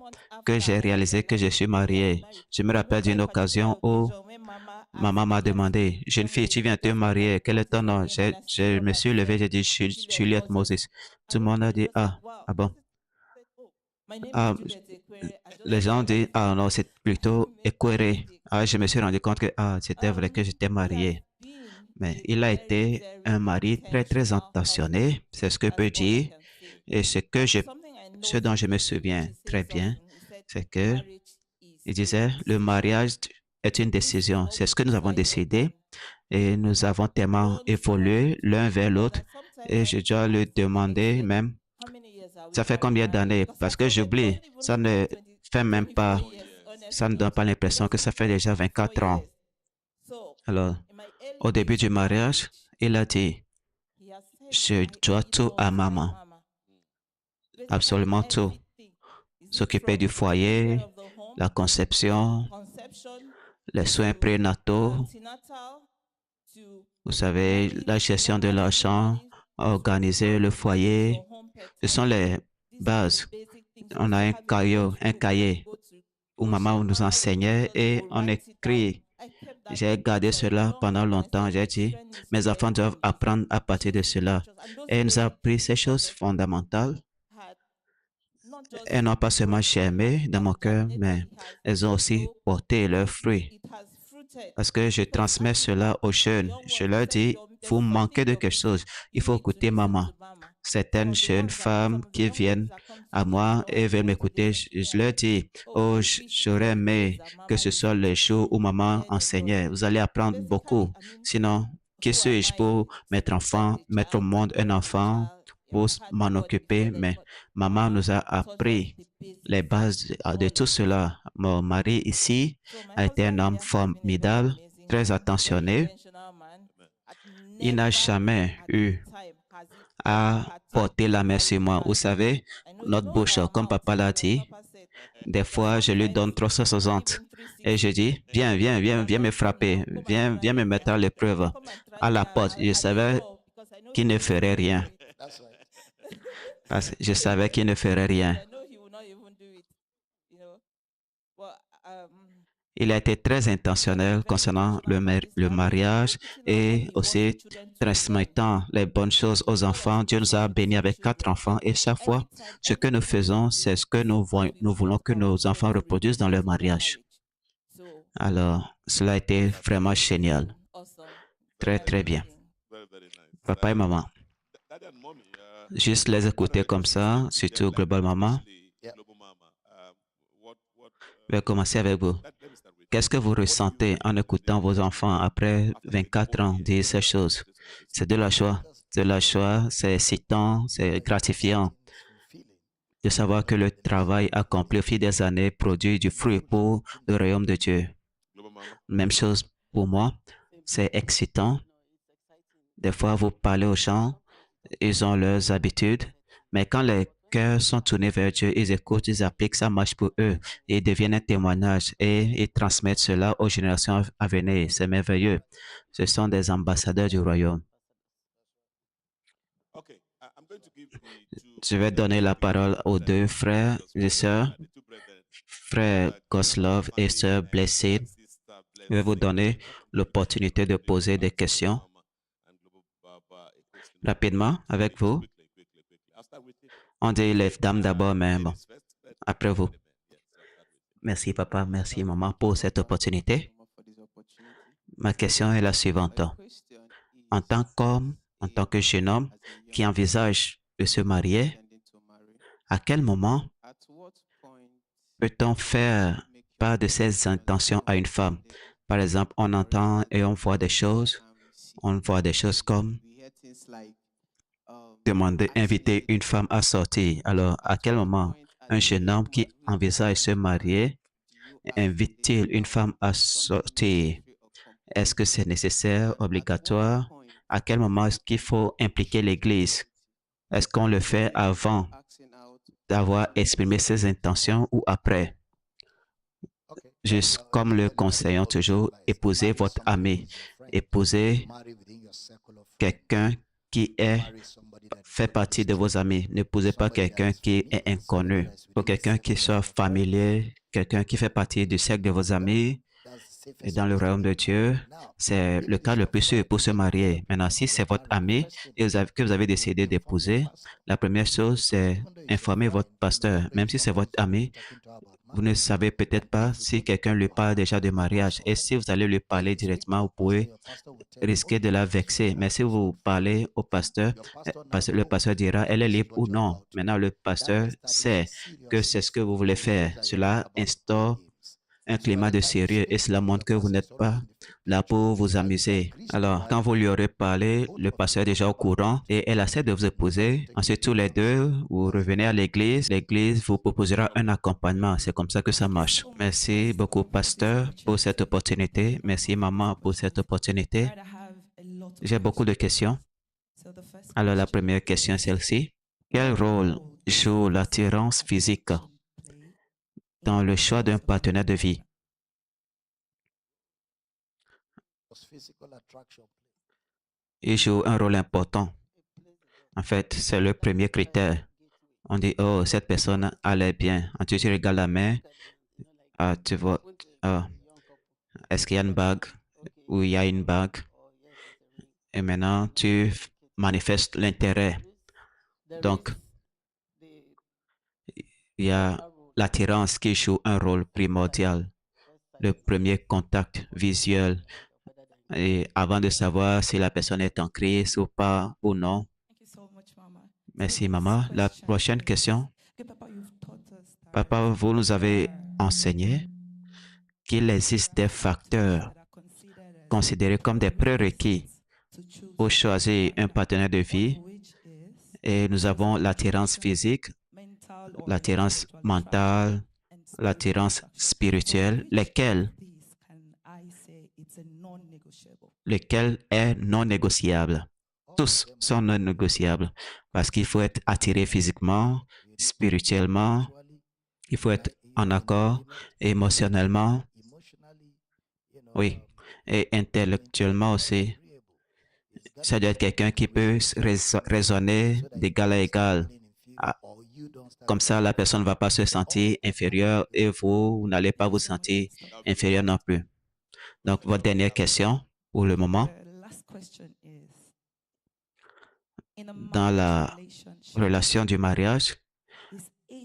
que j'ai réalisé que je suis marié. Je me rappelle d'une occasion où maman m'a demandé, jeune fille, tu viens te marier, quel est ton nom? Je me suis levé, j'ai dit Juliette Moses. Tout le monde a dit, ah bon. Ah, les gens disent, ah non, c'est plutôt Ekwere. Ah, je me suis rendu compte que c'était vrai que j'étais marié. Mais il a été un mari très, très attentionné, c'est ce que je peux dire. Et ce dont je me souviens très bien, c'est que il disait, le mariage est une décision. C'est ce que nous avons décidé et nous avons tellement évolué l'un vers l'autre. Et je dois lui demander même, ça fait combien d'années? Parce que j'oublie, ça ne fait même pas, ça ne donne pas l'impression que ça fait déjà 24 ans. Alors, au début du mariage, il a dit, je dois tout à maman, absolument tout. S'occuper du foyer, la conception, les soins prénataux, vous savez, la gestion de l'argent, organiser le foyer. Ce sont les bases. On a un cahier où maman nous enseignait et on écrit. J'ai gardé cela pendant longtemps. J'ai dit, mes enfants doivent apprendre à partir de cela. Et elle nous a appris ces choses fondamentales. Elles n'ont pas seulement germé dans mon cœur, mais elles ont aussi porté leurs fruits. Parce que je transmets cela aux jeunes. Je leur dis, vous manquez de quelque chose. Il faut écouter maman. Certaines jeunes femmes qui viennent à moi et veulent m'écouter, je leur dis, oh, j'aurais aimé que ce soit le jour où maman enseignait. Vous allez apprendre beaucoup. Sinon, qui suis-je pour mettre au monde un enfant, pour m'en occuper? Mais maman nous a appris les bases de tout cela. Mon mari ici a été un homme formidable, très attentionné. Il n'a jamais eu à porter la main sur moi. Vous savez, notre bouche, comme papa l'a dit, des fois, je lui donne 360 et je dis, viens me frapper, viens me mettre à l'épreuve. À la porte, je savais qu'il ne ferait rien. Parce que je savais qu'il ne ferait rien. Il a été très intentionnel concernant le mariage et aussi transmettant les bonnes choses aux enfants. Dieu nous a bénis avec 4 enfants et chaque fois, ce que nous faisons, c'est ce que nous voulons que nos enfants reproduisent dans leur mariage. Alors, cela a été vraiment génial. Très, très bien. Papa et maman. juste les écouter comme ça, surtout Global Mama. Je vais commencer avec vous. Qu'est-ce que vous ressentez en écoutant vos enfants après 24 ans dire ces choses? C'est de la joie. De la joie, c'est excitant, c'est gratifiant de savoir que le travail accompli au fil des années produit du fruit pour le royaume de Dieu. Même chose pour moi, c'est excitant. Des fois, vous parlez aux gens, ils ont leurs habitudes, mais quand les cœurs sont tournés vers Dieu, ils écoutent, ils appliquent, ça marche pour eux, et ils deviennent un témoignage et ils transmettent cela aux générations à venir. C'est merveilleux. Ce sont des ambassadeurs du royaume. Je vais donner la parole aux deux frères et sœurs, frère Goslov et sœur Blessed. Je vais vous donner l'opportunité de poser des questions rapidement avec vous. On dit les dames d'abord, mais bon, après vous. Merci papa, merci maman pour cette opportunité. Ma question est la suivante. En tant qu'homme, en tant que jeune homme qui envisage de se marier, à quel moment peut-on faire part de ses intentions à une femme? Par exemple, on entend et on voit des choses comme demander, inviter une femme à sortir. Alors, à quel moment un jeune homme qui envisage se marier invite-t-il une femme à sortir? Est-ce que c'est nécessaire, obligatoire? À quel moment est-ce qu'il faut impliquer l'Église? Est-ce qu'on le fait avant d'avoir exprimé ses intentions ou après? Juste comme le conseillons toujours, épousez votre ami. Épousez quelqu'un qui fait partie de vos amis. N'épousez pas quelqu'un qui est inconnu. Pour quelqu'un qui soit familier, quelqu'un qui fait partie du cercle de vos amis. Et dans le royaume de Dieu, c'est le cas le plus sûr pour se marier. Maintenant, si c'est votre ami et que vous avez décidé d'épouser, la première chose, c'est informer votre pasteur. Même si c'est votre ami, vous ne savez peut-être pas si quelqu'un lui parle déjà de mariage. Et si vous allez lui parler directement, vous pouvez risquer de la vexer. Mais si vous parlez au pasteur, le pasteur dira, elle est libre ou non. Maintenant, le pasteur sait que c'est ce que vous voulez faire. Cela instaure un climat de sérieux et cela montre que vous n'êtes pas là pour vous amuser. Alors, quand vous lui aurez parlé, le pasteur est déjà au courant et elle accepte de vous épouser. Ensuite, tous les deux, vous revenez à l'église. L'église vous proposera un accompagnement. C'est comme ça que ça marche. Merci beaucoup, pasteur, pour cette opportunité. Merci, maman, pour cette opportunité. J'ai beaucoup de questions. Alors, la première question est celle-ci. Quel rôle joue l'attirance physique dans le choix d'un partenaire de vie? Il joue un rôle important. En fait, c'est le premier critère. On dit, oh, cette personne a l'air bien. Ensuite, tu regardes la main, tu vois, est-ce qu'il y a une bague ou il y a une bague? Et maintenant, tu manifestes l'intérêt. Donc, il y a l'attirance qui joue un rôle primordial. Le premier contact visuel. Et avant de savoir si la personne est en crise ou pas ou non. Merci, maman. La prochaine question. Papa, vous nous avez enseigné qu'il existe des facteurs considérés comme des prérequis pour choisir un partenaire de vie. Et nous avons l'attirance physique, l'attirance mentale, l'attirance spirituelle, lesquelles est non négociable. Tous sont non négociables parce qu'il faut être attiré physiquement, spirituellement, il faut être en accord émotionnellement, oui, et intellectuellement aussi. Ça doit être quelqu'un qui peut raisonner d'égal à égal. Comme ça, la personne ne va pas se sentir inférieure et vous n'allez pas vous sentir inférieur non plus. Donc, votre dernière question pour le moment. Dans la relation du mariage,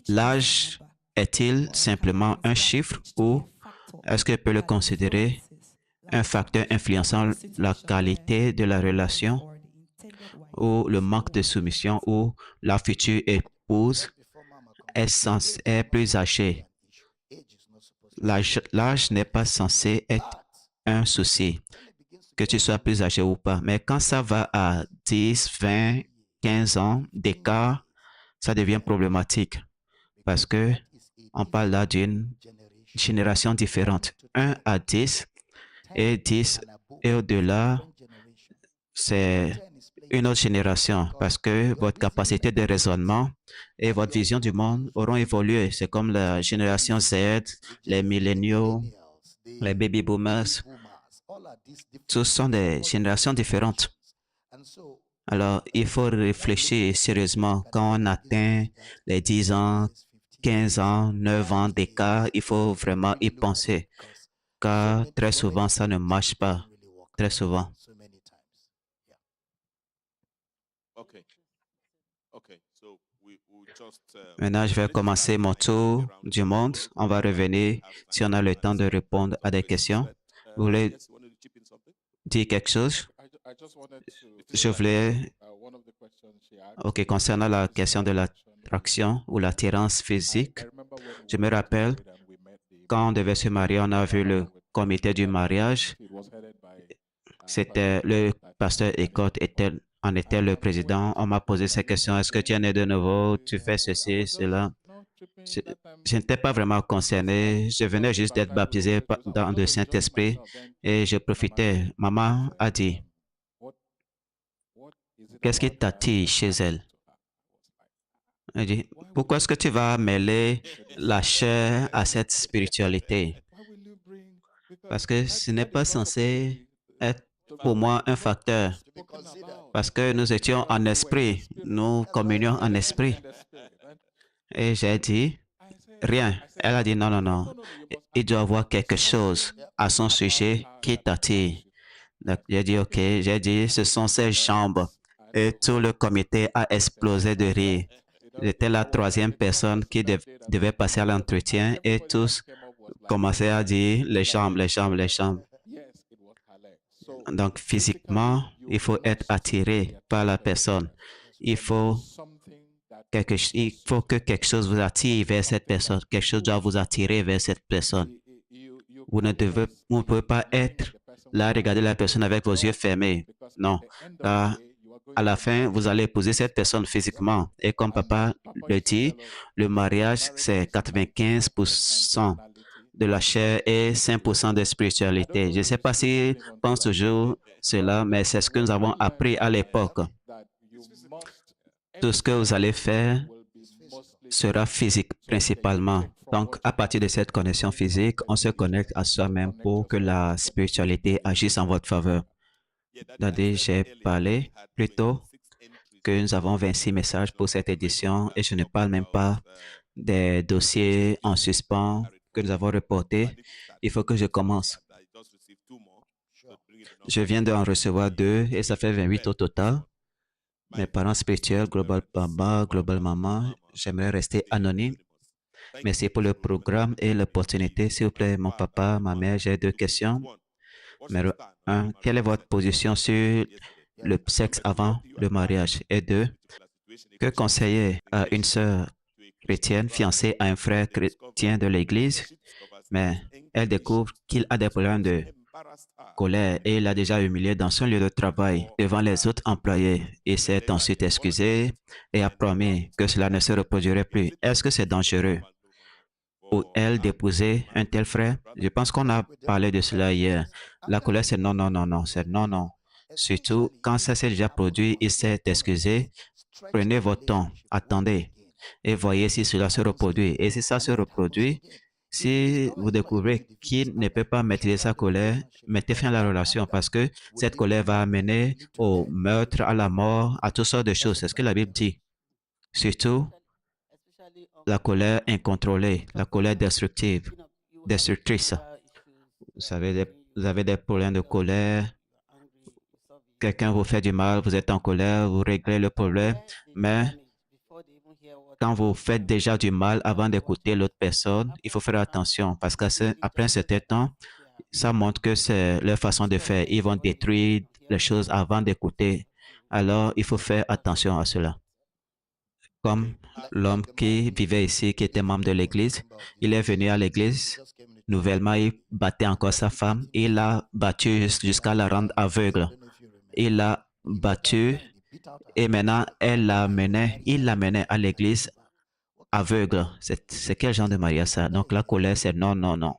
l'âge est-il simplement un chiffre ou est-ce qu'on peut le considérer un facteur influençant la qualité de la relation ou le manque de soumission ou la future épouse est plus âgée. L'âge n'est pas censé être un souci, que tu sois plus âgé ou pas. Mais quand ça va à 10, 20, 15 ans d'écart, ça devient problématique parce que on parle là d'une génération différente. 1 à 10 et 10 et au-delà, c'est une autre génération parce que votre capacité de raisonnement et votre vision du monde auront évolué. C'est comme la génération Z, les milléniaux, les baby boomers. Ce sont des générations différentes. Alors, il faut réfléchir sérieusement quand on atteint les 10 ans, 15 ans, 9 ans d'écart, il faut vraiment y penser, car très souvent, ça ne marche pas. Très souvent. Maintenant, je vais commencer mon tour du monde. On va revenir si on a le temps de répondre à des questions. Vous voulez dire quelque chose? Je voulais, OK, concernant la question de l'attraction ou l'attirance physique, je me rappelle, quand on devait se marier, on a vu le comité du mariage. C'était le pasteur Eckhart en était le président. On m'a posé ces questions. Est-ce que tu es né de nouveau? Tu fais ceci, cela? Je, je n'étais pas vraiment concerné. Je venais juste d'être baptisé dans le Saint-Esprit et je profitais. Maman a dit, qu'est-ce qui t'attire chez elle? Elle dit, pourquoi est-ce que tu vas mêler la chair à cette spiritualité? Parce que ce n'est pas censé être pour moi un facteur. Parce que nous étions en esprit, nous communions en esprit. Et j'ai dit, rien. Elle a dit, non, non, non. Il doit y avoir quelque chose à son sujet qui t'attire. J'ai dit, OK. J'ai dit, ce sont ses jambes. Et tout le comité a explosé de rire. J'étais la troisième personne qui devait passer à l'entretien et tous commençaient à dire les jambes, les jambes, les jambes. Donc, physiquement, il faut être attiré par la personne. Il faut que quelque chose vous attire vers cette personne. Quelque chose doit vous attirer vers cette personne. Vous ne pouvez pas être là, regarder la personne avec vos yeux fermés. Non. À la fin, vous allez épouser cette personne physiquement. Et comme papa le dit, le mariage, c'est 95% de la chair et 5% de spiritualité. Je ne sais pas si pense toujours cela, mais c'est ce que nous avons appris à l'époque. Tout ce que vous allez faire sera physique principalement. Donc, à partir de cette connexion physique, on se connecte à soi-même pour que la spiritualité agisse en votre faveur. Daddy, j'ai parlé plus tôt que nous avons 26 messages pour cette édition et je ne parle même pas des dossiers en suspens que nous avons reportés. Il faut que je commence. Je viens d'en recevoir 2 et ça fait 28 au total. Mes parents spirituels, Global Papa, Global Maman, j'aimerais rester anonyme. Merci pour le programme et l'opportunité. S'il vous plaît, mon papa, ma mère, j'ai 2 questions. Numéro 1, quelle est votre position sur le sexe avant le mariage? Et 2, que conseillez à une sœur chrétienne fiancée à un frère chrétien de l'Église, mais elle découvre qu'il a des problèmes de colère et il a déjà humilié dans son lieu de travail devant les autres employés. Il s'est ensuite excusé et a promis que cela ne se reproduirait plus. Est-ce que c'est dangereux pour elle d'épouser un tel frère? Je pense qu'on a parlé de cela hier. La colère, c'est non, non, non, non, c'est non, non. Surtout quand ça s'est déjà produit, il s'est excusé. Prenez votre temps, attendez et voyez si cela se reproduit. Et si ça se reproduit, si vous découvrez qu'il ne peut pas maîtriser sa colère, mettez fin à la relation parce que cette colère va amener au meurtre, à la mort, à toutes sortes de choses. C'est ce que la Bible dit. Surtout, la colère incontrôlée, la colère destructrice. Vous avez des problèmes de colère. Quelqu'un vous fait du mal, vous êtes en colère, vous réglez le problème, mais quand vous faites déjà du mal avant d'écouter l'autre personne, il faut faire attention parce qu'après un certain temps, ça montre que c'est leur façon de faire. Ils vont détruire les choses avant d'écouter alors il faut faire attention à cela. Comme l'homme qui vivait ici, qui était membre de l'église, il est venu à l'église. Nouvellement, il battait encore sa femme. Il l'a battue jusqu'à la rendre aveugle. Il l'a battue et maintenant, il la menait à l'église aveugle. C'est quel genre de mariage ça? Donc la colère, c'est non, non, non.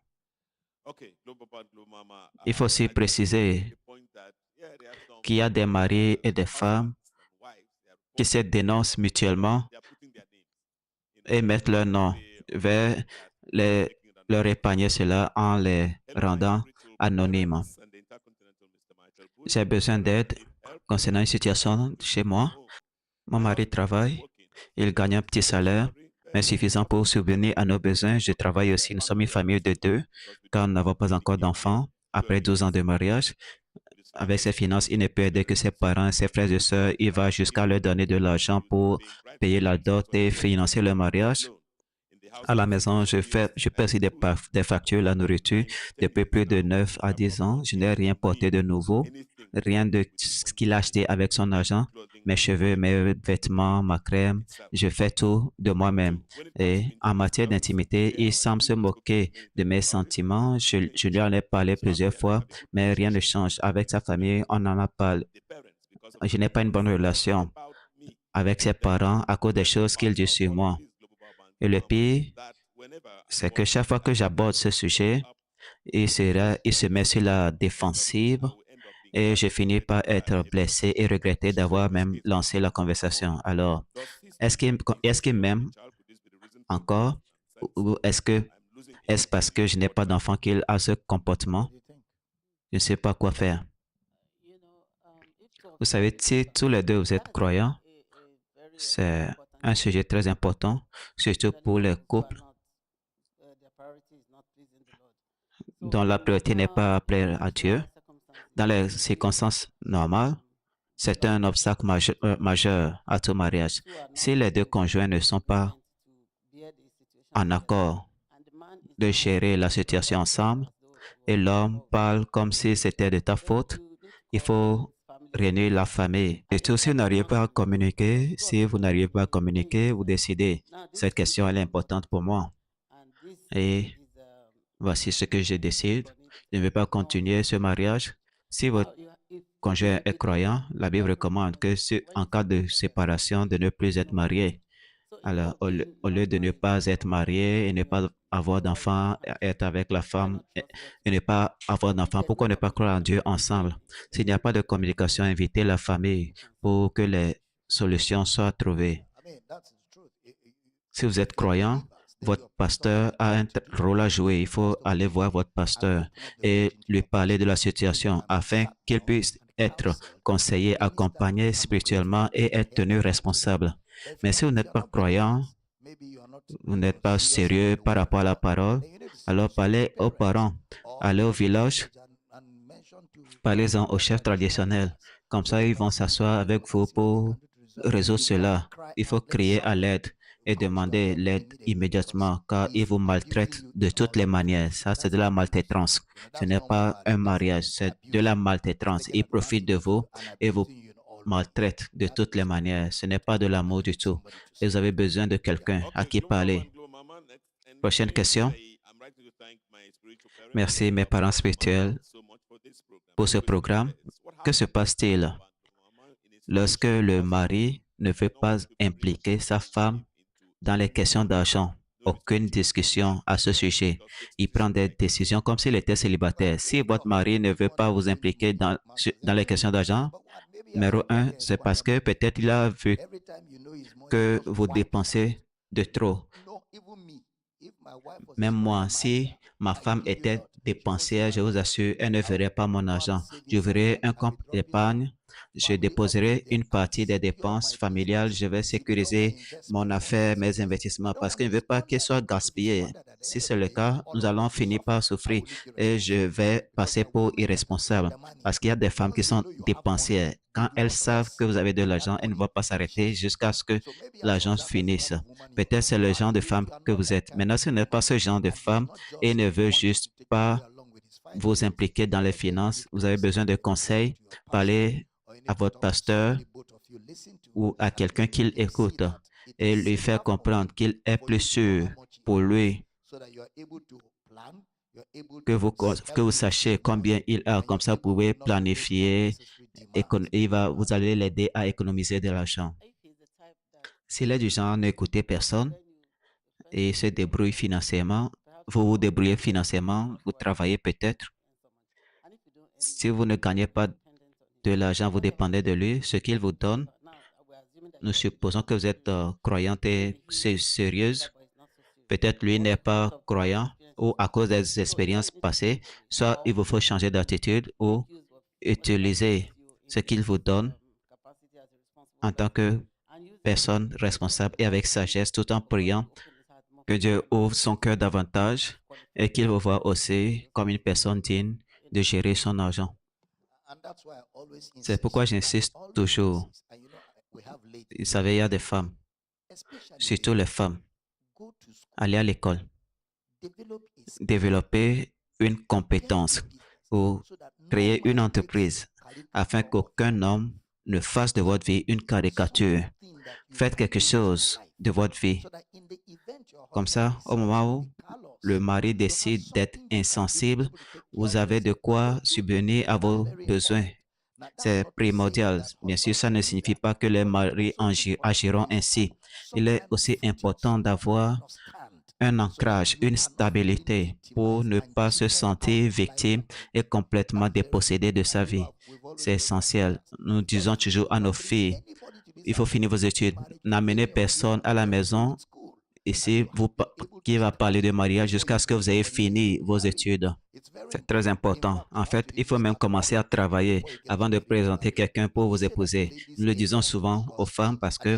Il faut aussi préciser qu'il y a des maris et des femmes qui se dénoncent mutuellement et mettent leur nom vers leur épargner cela en les rendant anonymes. J'ai besoin d'aide concernant une situation chez moi. Mon mari travaille, il gagne un petit salaire, mais suffisant pour subvenir à nos besoins. Je travaille aussi, nous sommes une famille de deux, car nous n'avons pas encore d'enfants. Après 12 ans de mariage, avec ses finances, il ne peut aider que ses parents, ses frères et sœurs. Il va jusqu'à leur donner de l'argent pour payer la dot et financer le mariage. À la maison, je paie aussi des factures, la nourriture. Depuis plus de 9 à 10 ans, je n'ai rien porté de nouveau, rien de ce qu'il a acheté avec son argent. Mes cheveux, mes vêtements, ma crème, je fais tout de moi-même. Et en matière d'intimité, il semble se moquer de mes sentiments. Je lui en ai parlé plusieurs fois, mais rien ne change. Avec sa famille, on en a parlé. Je n'ai pas une bonne relation avec ses parents à cause des choses qu'il dit sur moi. Et le pire, c'est que chaque fois que j'aborde ce sujet, il se met sur la défensive et je finis par être blessé et regretter d'avoir même lancé la conversation. Alors, est-ce qu'il m'aime encore ou est-ce parce que je n'ai pas d'enfant qu'il a ce comportement? Je ne sais pas quoi faire. Vous savez, si tous les deux vous êtes croyants, c'est un sujet très important, surtout pour les couples dont la priorité n'est pas à plaire à Dieu. Dans les circonstances normales, c'est un obstacle majeur à tout mariage. Si les deux conjoints ne sont pas en accord de gérer la situation ensemble et l'homme parle comme si c'était de ta faute, il faut réunir la famille. Et tout, si vous n'arrivez pas à communiquer, vous décidez, cette question elle est importante pour moi. Et voici ce que je décide. Je ne vais pas continuer ce mariage. Si votre conjoint est croyant, la Bible recommande que en cas de séparation, de ne plus être marié. Alors, au lieu de ne pas être marié et ne pas avoir d'enfants, être avec la femme et ne pas avoir d'enfants, pourquoi ne pas croire en Dieu ensemble? S'il n'y a pas de communication, invitez la famille pour que les solutions soient trouvées. Si vous êtes croyant, votre pasteur a un rôle à jouer. Il faut aller voir votre pasteur et lui parler de la situation afin qu'il puisse être conseillé, accompagné spirituellement et être tenu responsable. Mais si vous n'êtes pas croyant, vous n'êtes pas sérieux par rapport à la parole, alors parlez aux parents, allez au village, parlez-en au chef traditionnel. Comme ça, ils vont s'asseoir avec vous pour résoudre cela. Il faut crier à l'aide et demander l'aide immédiatement car ils vous maltraitent de toutes les manières. Ça, c'est de la maltraitance. Ce n'est pas un mariage, c'est de la maltraitance. Ils profitent de vous et vous maltraitent de toutes les manières. Ce n'est pas de l'amour du tout. Et vous avez besoin de quelqu'un à qui parler. Prochaine question. Merci mes parents spirituels pour ce programme. Que se passe-t-il lorsque le mari ne veut pas impliquer sa femme dans les questions d'argent? Aucune discussion à ce sujet. Il prend des décisions comme s'il était célibataire. Si votre mari ne veut pas vous impliquer dans les questions d'argent, numéro un, c'est parce que peut-être il a vu que vous dépensez de trop. Même moi, si ma femme était dépensière, je vous assure, elle ne verrait pas mon argent. J'ouvrirai un compte d'épargne, je déposerai une partie des dépenses familiales, je vais sécuriser mon affaire, mes investissements, parce que je ne veux pas qu'ils soient gaspillés. Si c'est le cas, nous allons finir par souffrir et je vais passer pour irresponsable parce qu'il y a des femmes qui sont dépensières. Quand elles savent que vous avez de l'argent, elles ne vont pas s'arrêter jusqu'à ce que l'argent finisse. Peut-être c'est le genre de femme que vous êtes. Maintenant, ce n'est pas ce genre de femme et ne veut juste pas vous impliquer dans les finances. Vous avez besoin de conseils. Parlez à votre pasteur ou à quelqu'un qu'il écoute et lui faire comprendre qu'il est plus sûr pour lui que vous sachiez combien il a. Comme ça, vous pouvez planifier et vous allez l'aider à économiser de l'argent. S'il est du genre à n'écouter personne et se débrouille financièrement, vous vous débrouillez financièrement, vous travaillez peut-être. Si vous ne gagnez pas de l'argent, vous dépendez de lui, ce qu'il vous donne. Nous supposons que vous êtes croyante et sérieuse. Peut-être lui n'est pas croyant ou à cause des expériences passées, soit il vous faut changer d'attitude ou utiliser ce qu'il vous donne en tant que personne responsable et avec sagesse tout en priant que Dieu ouvre son cœur davantage et qu'il vous voit aussi comme une personne digne de gérer son argent. C'est pourquoi j'insiste toujours. Vous savez, il y a des femmes, surtout les femmes, aller à l'école, développer une compétence ou créer une entreprise afin qu'aucun homme ne fasse de votre vie une caricature. Faites quelque chose de votre vie. Comme ça, au moment où le mari décide d'être insensible, vous avez de quoi subvenir à vos besoins. C'est primordial. Bien sûr, ça ne signifie pas que les maris agiront ainsi. Il est aussi important d'avoir un ancrage, une stabilité pour ne pas se sentir victime et complètement dépossédé de sa vie. C'est essentiel. Nous disons toujours à nos filles, il faut finir vos études. N'amenez personne à la maison ici qui va parler de mariage jusqu'à ce que vous ayez fini vos études. C'est très important. En fait, il faut même commencer à travailler avant de présenter quelqu'un pour vous épouser. Nous le disons souvent aux femmes parce que,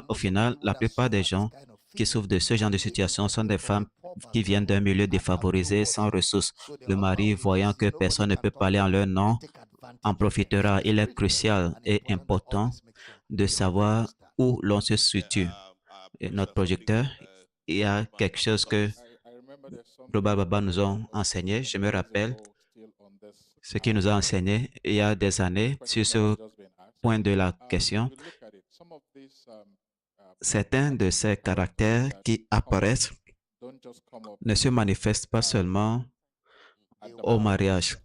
au final, la plupart des gens qui souffrent de ce genre de situation sont des femmes qui viennent d'un milieu défavorisé, sans ressources. Le mari, voyant que personne ne peut parler en leur nom, en profitera. Il est crucial et important de savoir où l'on se situe. Et notre projecteur, il y a quelque chose que Global Baba nous a enseigné. Je me rappelle ce qu'il nous a enseigné il y a des années sur ce point de la question. Certains de ces caractères qui apparaissent ne se manifestent pas seulement au mariage.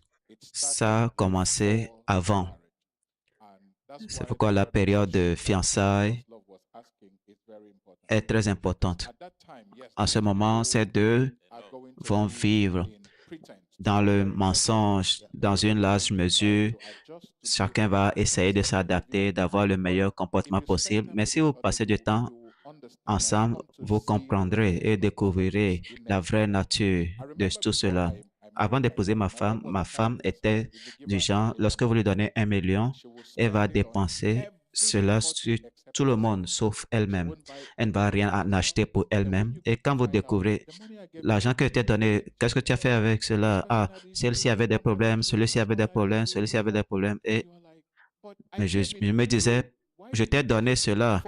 Ça a commencé avant. C'est pourquoi la période de fiançailles est très importante. En ce moment, ces deux vont vivre dans le mensonge, dans une large mesure. Chacun va essayer de s'adapter, d'avoir le meilleur comportement possible. Mais si vous passez du temps ensemble, vous comprendrez et découvrirez la vraie nature de tout cela. Avant d'épouser ma femme était du genre, lorsque vous lui donnez 1 million, elle va dépenser cela sur tout le monde sauf elle-même. Elle ne va rien en acheter pour elle-même. Et quand vous découvrez l'argent que tu as donné, qu'est-ce que tu as fait avec cela? Ah, celle-ci avait des problèmes, celui-ci avait des problèmes, celui-ci avait des problèmes. Et mais je me disais, je t'ai donné cela.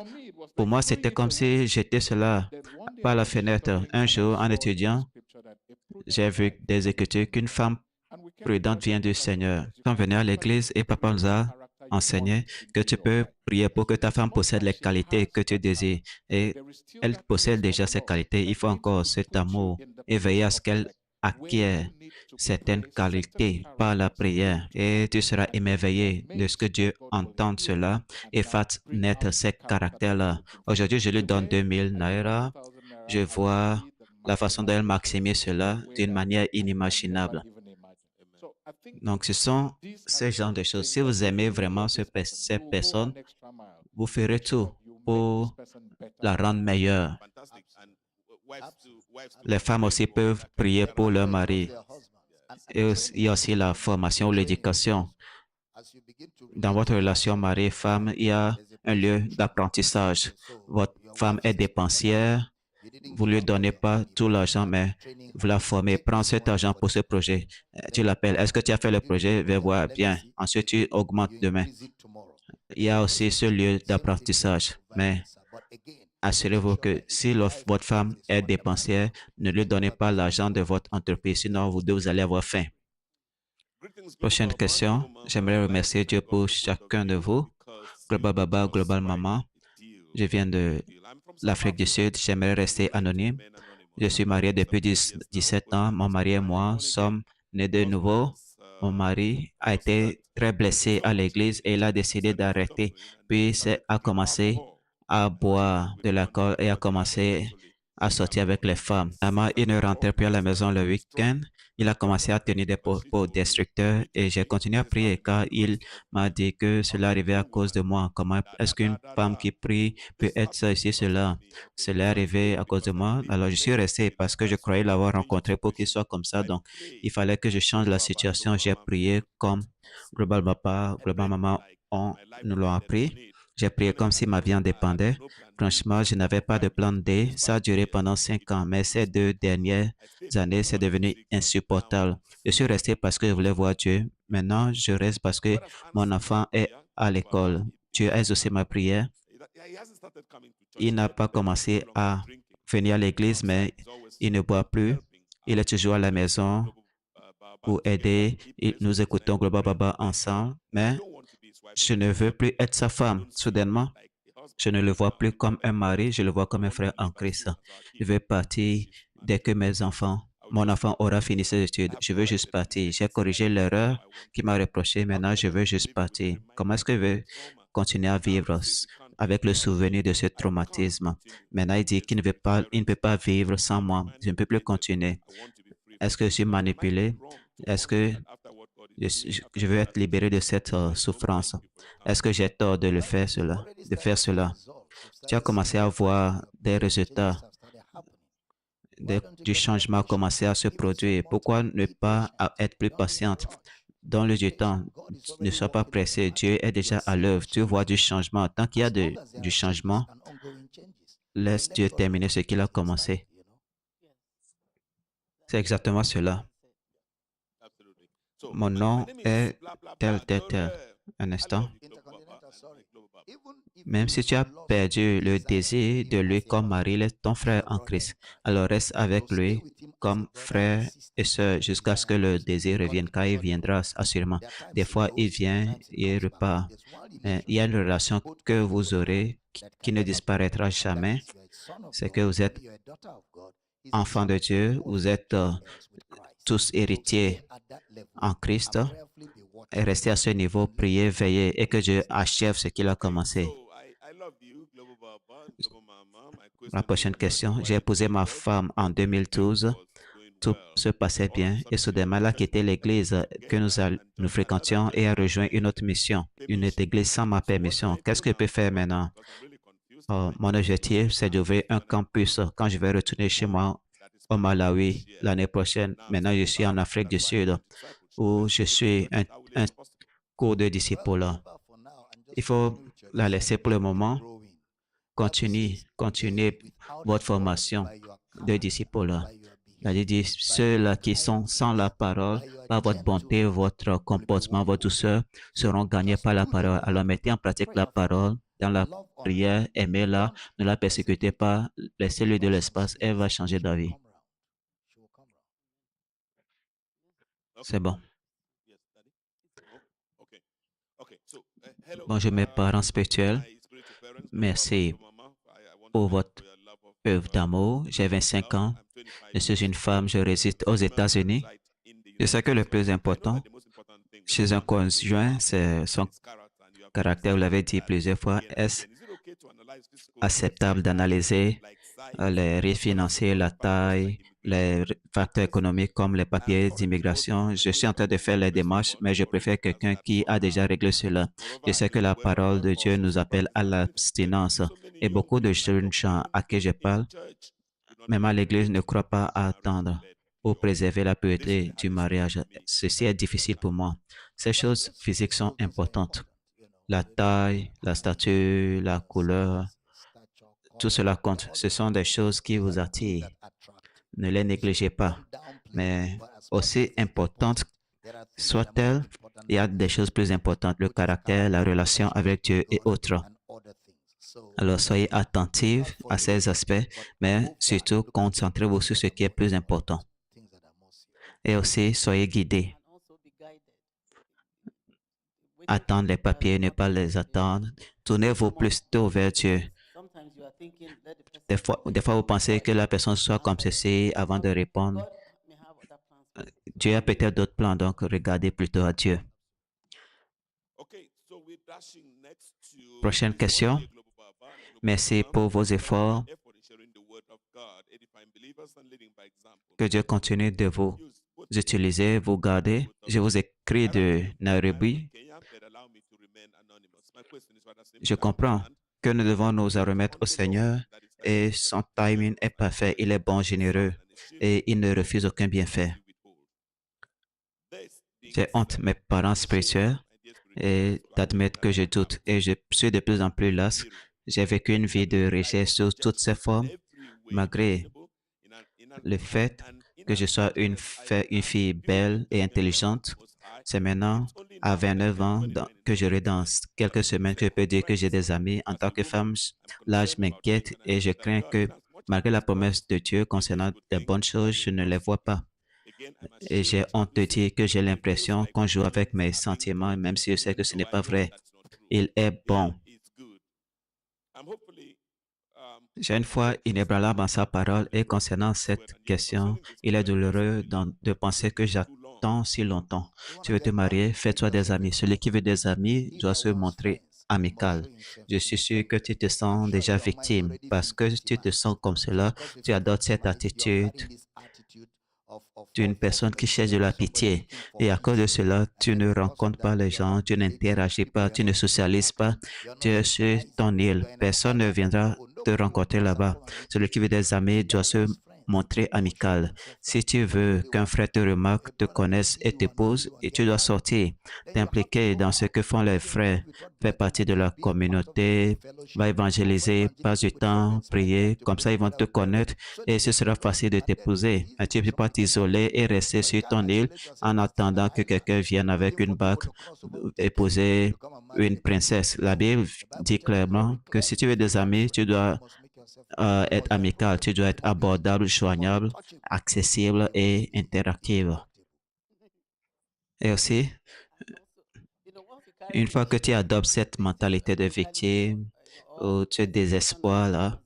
Pour moi, c'était comme si j'étais cela par la fenêtre. Un jour, en étudiant, j'ai vu des écritures qu'une femme prudente vient du Seigneur. Quand on venait à l'église et papa nous a enseigné que tu peux prier pour que ta femme possède les qualités que tu désires. Et elle possède déjà ces qualités. Il faut encore cet amour et veiller à ce qu'elle acquiert certaines qualités par la prière. Et tu seras émerveillé de ce que Dieu entend cela et fasse naître ces caractères-là. Aujourd'hui, je lui donne 2000 naira. Je vois la façon dont elle maximise cela d'une manière inimaginable. Donc, ce sont ce genre de choses. Si vous aimez vraiment cette personne, vous ferez tout pour la rendre meilleure. Les femmes aussi peuvent prier pour leur mari. Et il y a aussi la formation ou l'éducation. Dans votre relation mari-femme, il y a un lieu d'apprentissage. Votre femme est dépensière. Vous ne lui donnez pas tout l'argent, mais vous la formez. Prends cet argent pour ce projet. Tu l'appelles. Est-ce que tu as fait le projet? Vais voir. Bien. Ensuite, tu augmentes demain. Il y a aussi ce lieu d'apprentissage. Mais assurez-vous que si votre femme est dépensière, ne lui donnez pas l'argent de votre entreprise, sinon vous deux, vous allez avoir faim. Prochaine question. J'aimerais remercier Dieu pour chacun de vous. Global Baba, Global Maman. Je viens de l'Afrique du Sud. J'aimerais rester anonyme. Je suis marié depuis 17 ans. Mon mari et moi sommes nés de nouveau. Mon mari a été très blessé à l'église et il a décidé d'arrêter. Puis a commencé à boire de l'alcool et a commencé à sortir avec les femmes. Finalement, il ne rentrait plus à la maison le week-end. Il a commencé à tenir des propos destructeurs et j'ai continué à prier car il m'a dit que cela arrivait à cause de moi. Comment est-ce qu'une femme qui prie peut être ceci, cela? Cela est arrivé à cause de moi. Alors, je suis resté parce que je croyais l'avoir rencontré pour qu'il soit comme ça. Donc, il fallait que je change la situation. J'ai prié comme Global Papa, Global Maman nous l'ont appris. J'ai prié comme si ma vie en dépendait. Franchement, je n'avais pas de plan D. Ça a duré pendant 5 ans, mais ces 2 dernières années, c'est devenu insupportable. Je suis resté parce que je voulais voir Dieu. Maintenant, je reste parce que mon enfant est à l'école. Dieu a exaucé ma prière. Il n'a pas commencé à venir à l'église, mais il ne boit plus. Il est toujours à la maison pour aider. Nous écoutons Global Baba ensemble, mais je ne veux plus être sa femme. Soudainement, je ne le vois plus comme un mari, je le vois comme un frère en Christ. Je veux partir dès que mon enfant aura fini ses études. Je veux juste partir. J'ai corrigé l'erreur qu'il m'a reproché. Maintenant, je veux juste partir. Comment est-ce que je veux continuer à vivre avec le souvenir de ce traumatisme? Maintenant, il dit qu'il il ne peut pas vivre sans moi. Je ne peux plus continuer. Est-ce que je suis manipulé? Est-ce que je veux être libéré de cette souffrance? Est-ce que j'ai tort de faire cela? Tu as commencé à voir des résultats, du changement a commencé à se produire. Pourquoi ne pas être plus patiente? Dans le du temps, ne sois pas pressé. Dieu est déjà à l'œuvre. Tu vois du changement. Tant qu'il y a du changement, laisse Dieu terminer ce qu'il a commencé. C'est exactement cela. Mon nom est tel, tel, tel. Un instant. Même si tu as perdu le désir de lui comme mari, il est ton frère en Christ. Alors reste avec lui comme frère et sœur jusqu'à ce que le désir revienne, car il viendra assurément. Des fois, il vient et il repart. Mais il y a une relation que vous aurez qui ne disparaîtra jamais. C'est que vous êtes enfants de Dieu, vous êtes tous héritiers en Christ. Et restez à ce niveau, priez, veillez et que Dieu achève ce qu'il a commencé. La prochaine question. J'ai épousé ma femme en 2012. Tout se passait bien et soudainement, elle a quitté l'église que nous fréquentions et a rejoint une autre mission, une autre église sans ma permission. Qu'est-ce que je peux faire maintenant? Mon objectif, c'est d'ouvrir un campus quand je vais retourner chez moi au Malawi l'année prochaine. Maintenant, je suis en Afrique du Sud où je suis un cours de disciple. Il faut la laisser pour le moment. Continuez votre formation de disciple. Il dit, ceux-là qui sont sans la parole, par votre bonté, votre comportement, votre douceur, seront gagnés par la parole. Alors mettez en pratique la parole dans la prière, aimez-la, ne la persécutez pas, laissez-lui de l'espace, elle va changer d'avis. C'est bon. Bonjour mes parents spirituels, merci pour votre œuvre d'amour. J'ai 25 ans, je suis une femme, je réside aux États-Unis. Je sais que le plus important chez un conjoint, c'est son caractère. Vous l'avez dit plusieurs fois. Est-ce acceptable d'analyser les risques financiers, la taille, les facteurs économiques comme les papiers d'immigration? Je suis en train de faire les démarches, mais je préfère quelqu'un qui a déjà réglé cela. Je sais que la parole de Dieu nous appelle à l'abstinence et beaucoup de jeunes gens à qui je parle, même à l'Église, ne croient pas à attendre pour préserver la pureté du mariage. Ceci est difficile pour moi. Ces choses physiques sont importantes. La taille, la stature, la couleur, tout cela compte. Ce sont des choses qui vous attirent. Ne les négligez pas. Mais aussi importantes soient-elles, il y a des choses plus importantes, le caractère, la relation avec Dieu et autres. Alors soyez attentifs à ces aspects, mais surtout concentrez-vous sur ce qui est plus important. Et aussi soyez guidés. attendre les papiers, ne pas les attendre. Tournez-vous plutôt vers Dieu. Des fois, vous pensez que la personne soit comme ceci avant de répondre. Dieu a peut-être d'autres plans, donc regardez plutôt à Dieu. Prochaine question. Merci pour vos efforts. Que Dieu continue de vous utiliser, vous garder. Je vous écris de Nairobi. Je comprends que nous devons nous en remettre au Seigneur et son timing est parfait. Il est bon, généreux et il ne refuse aucun bienfait. J'ai honte, mes parents spirituels, et d'admettre que je doute et je suis de plus en plus las. J'ai vécu une vie de rejet sous toutes ses formes, malgré le fait que je sois une fille belle et intelligente. C'est maintenant, à 29 ans, que j'aurai dans quelques semaines, que je peux dire que j'ai des amis. En tant que femme, l'âge m'inquiète et je crains que, malgré la promesse de Dieu concernant des bonnes choses, je ne les vois pas. Et j'ai honte de dire que j'ai l'impression qu'on joue avec mes sentiments, même si je sais que ce n'est pas vrai. Il est bon. J'ai une foi inébranlable en sa parole et concernant cette question, il est douloureux de penser que j'attends si longtemps. Tu veux te marier, fais-toi des amis. Celui qui veut des amis doit se montrer amical. Je suis sûr que tu te sens déjà victime parce que tu te sens comme cela, tu adoptes cette attitude d'une personne qui cherche de la pitié. Et à cause de cela, tu ne rencontres pas les gens, tu n'interagis pas, tu ne socialises pas, tu es sur ton île. Personne ne viendra te rencontrer là-bas. Celui qui veut des amis doit se montrer amical. Si tu veux qu'un frère te remarque, te connaisse et t'épouse, et tu dois sortir, t'impliquer dans ce que font les frères, faire partie de la communauté, va évangéliser, passe du temps, prier, comme ça ils vont te connaître et ce sera facile de t'épouser. Tu ne peux pas t'isoler et rester sur ton île en attendant que quelqu'un vienne avec une bague épouser une princesse. La Bible dit clairement que si tu veux des amis, tu dois être amical, tu dois être abordable, joignable, accessible et interactive. Et aussi, une fois que tu adoptes cette mentalité de victime ou ce désespoir là,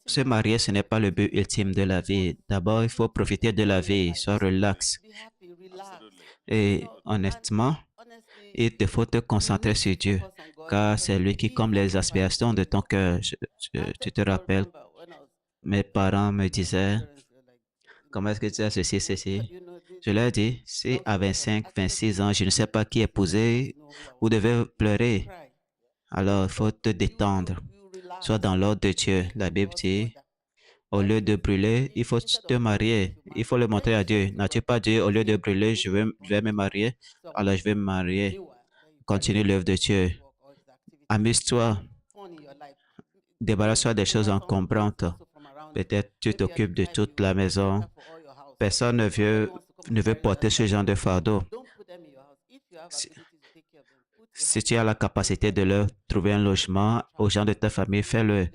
se marier, ce n'est pas le but ultime de la vie. D'abord, il faut profiter de la vie, sois relax. Et honnêtement, il te faut te concentrer sur Dieu, car c'est lui qui comble les aspirations de ton cœur. Tu te rappelles, mes parents me disaient, comment est-ce que tu as ceci, ceci? Je leur dis, si à 25, 26 ans, je ne sais pas qui épouser, vous devez pleurer. Alors, il faut te détendre. Sois dans l'ordre de Dieu. La Bible dit, au lieu de brûler, il faut te marier. Il faut le montrer à Dieu. N'as-tu pas dit, au lieu de brûler, je vais me marier? Alors, je vais me marier. Continue l'œuvre de Dieu. Amuse-toi. Débarrasse-toi des choses encombrantes. Peut-être tu t'occupes de toute la maison. Personne ne veut porter ce genre de fardeau. Si, si tu as la capacité de leur trouver un logement aux gens de ta famille, fais-le.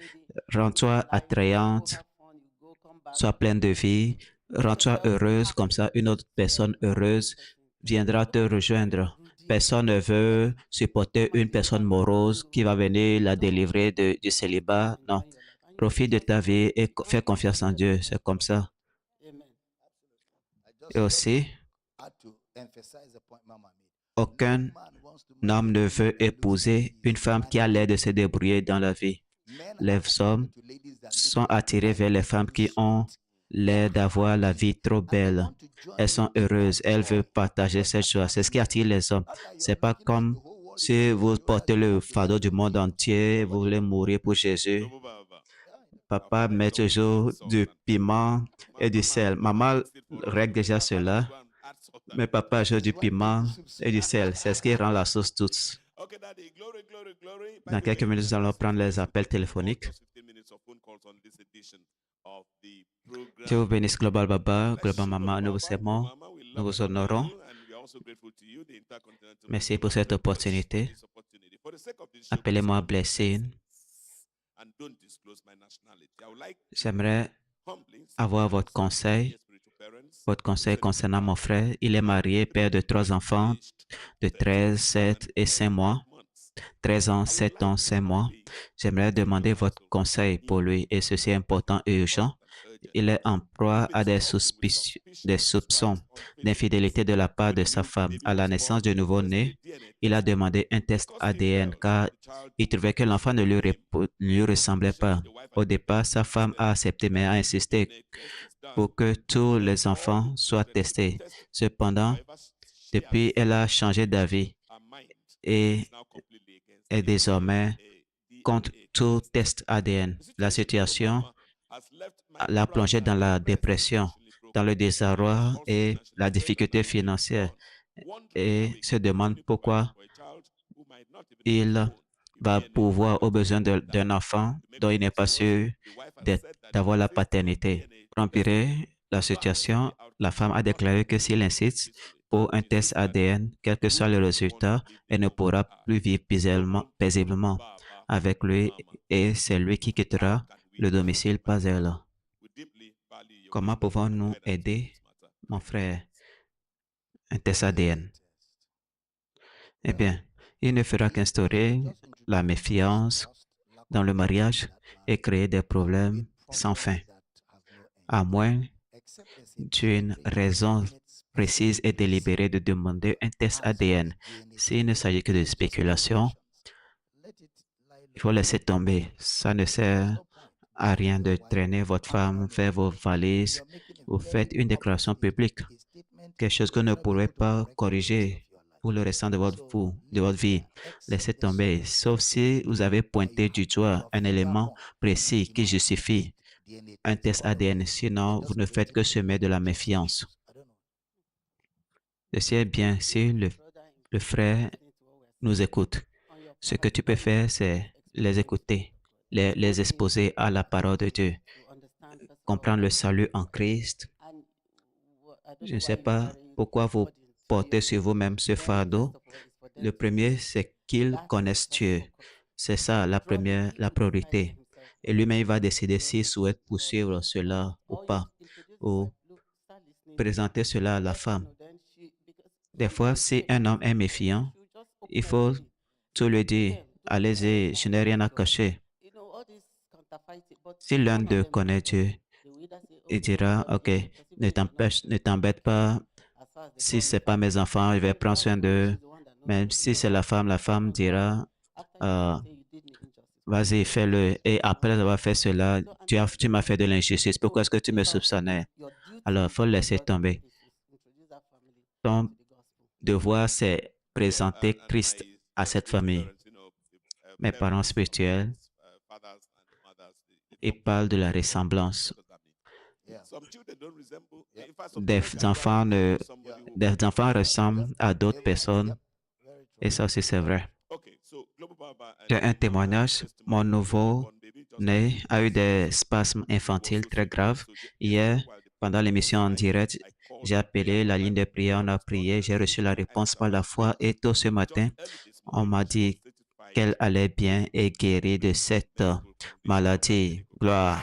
Rends-toi attrayante, sois pleine de vie, rends-toi heureuse, comme ça une autre personne heureuse viendra te rejoindre. Personne ne veut supporter une personne morose qui va venir la délivrer du célibat. Non, profite de ta vie et fais confiance en Dieu. C'est comme ça. Et aussi, aucun homme ne veut épouser une femme qui a l'air de se débrouiller dans la vie. Les hommes sont attirés vers les femmes qui ont l'air d'avoir la vie trop belle. Elles sont heureuses, elles veulent partager cette joie. C'est ce qui attire les hommes. C'est pas comme si vous portez le fardeau du monde entier, vous voulez mourir pour Jésus. Papa met toujours du piment et du sel. Maman règle déjà cela, mais papa ajoute du piment et du sel. C'est ce qui rend la sauce douce. Dans quelques minutes, nous allons prendre les appels téléphoniques. Dieu vous bénisse, Global Baba, Global Mama, nous vous aimons, nous vous honorons. Merci pour cette opportunité. Appelez-moi Blessing. J'aimerais avoir votre conseil votre conseil concernant mon frère. Il est marié, père de 3 enfants de 13, 7 et 5 mois. 13 ans, 7 ans, 5 mois. J'aimerais demander votre conseil pour lui et ceci est important et urgent. Il est en proie à des soupçons d'infidélité de la part de sa femme. À la naissance du nouveau-né, il a demandé un test ADN car il trouvait que l'enfant ne lui ressemblait pas. Au départ, sa femme a accepté mais a insisté pour que tous les enfants soient testés. Cependant, depuis, elle a changé d'avis et est désormais contre tout test ADN. La situation l'a plongé dans la dépression, dans le désarroi et la difficulté financière et se demande pourquoi il va pouvoir aux besoins d'un enfant dont il n'est pas sûr d'avoir la paternité. Pour empirer la situation, la femme a déclaré que s'il insiste pour un test ADN, quel que soit le résultat, elle ne pourra plus vivre paisiblement avec lui et c'est lui qui quittera le domicile, pas elle. Comment pouvons-nous aider, mon frère, un test ADN? Eh bien, il ne fera qu'instaurer la méfiance dans le mariage et créer des problèmes sans fin, à moins d'une raison précise et délibérée de demander un test ADN. S'il ne s'agit que de spéculation, il faut laisser tomber. Ça ne sert à rien de traîner votre femme, faire vos valises. Vous faites une déclaration publique, quelque chose que vous ne pourrez pas corriger pour le restant de votre vie. Laissez tomber, sauf si vous avez pointé du doigt un élément précis qui justifie un test ADN. Sinon, vous ne faites que semer de la méfiance. Je sais bien si le frère nous écoute. Ce que tu peux faire, c'est les écouter, les exposer à la parole de Dieu, comprendre le salut en Christ. Je ne sais pas pourquoi vous portez sur vous-même ce fardeau. Le premier, c'est qu'il connaisse Dieu. C'est ça la priorité. Et lui-même, il va décider s'il souhaite poursuivre cela ou pas, ou présenter cela à la femme. Des fois, si un homme est méfiant, il faut tout lui dire. Allez-y, je n'ai rien à cacher. Si l'un d'eux connaît Dieu, il dira, OK, ne t'embête pas. Si ce n'est pas mes enfants, je vais prendre soin d'eux. Même si c'est la femme dira, euh, vas-y, fais-le. Et après avoir fait cela, tu m'as fait de l'injustice. Pourquoi est-ce que tu me soupçonnais? Alors, il faut laisser tomber. Ton devoir, c'est présenter Christ à cette famille. Mes parents spirituels, ils parlent de la ressemblance. Des enfants ressemblent à d'autres personnes et ça aussi c'est vrai. J'ai un témoignage. Mon nouveau-né a eu des spasmes infantiles très graves. Hier, pendant l'émission en direct, j'ai appelé la ligne de prière, on a prié, j'ai reçu la réponse par la foi et tôt ce matin, on m'a dit qu'elle allait bien et guérie de cette maladie. Gloire.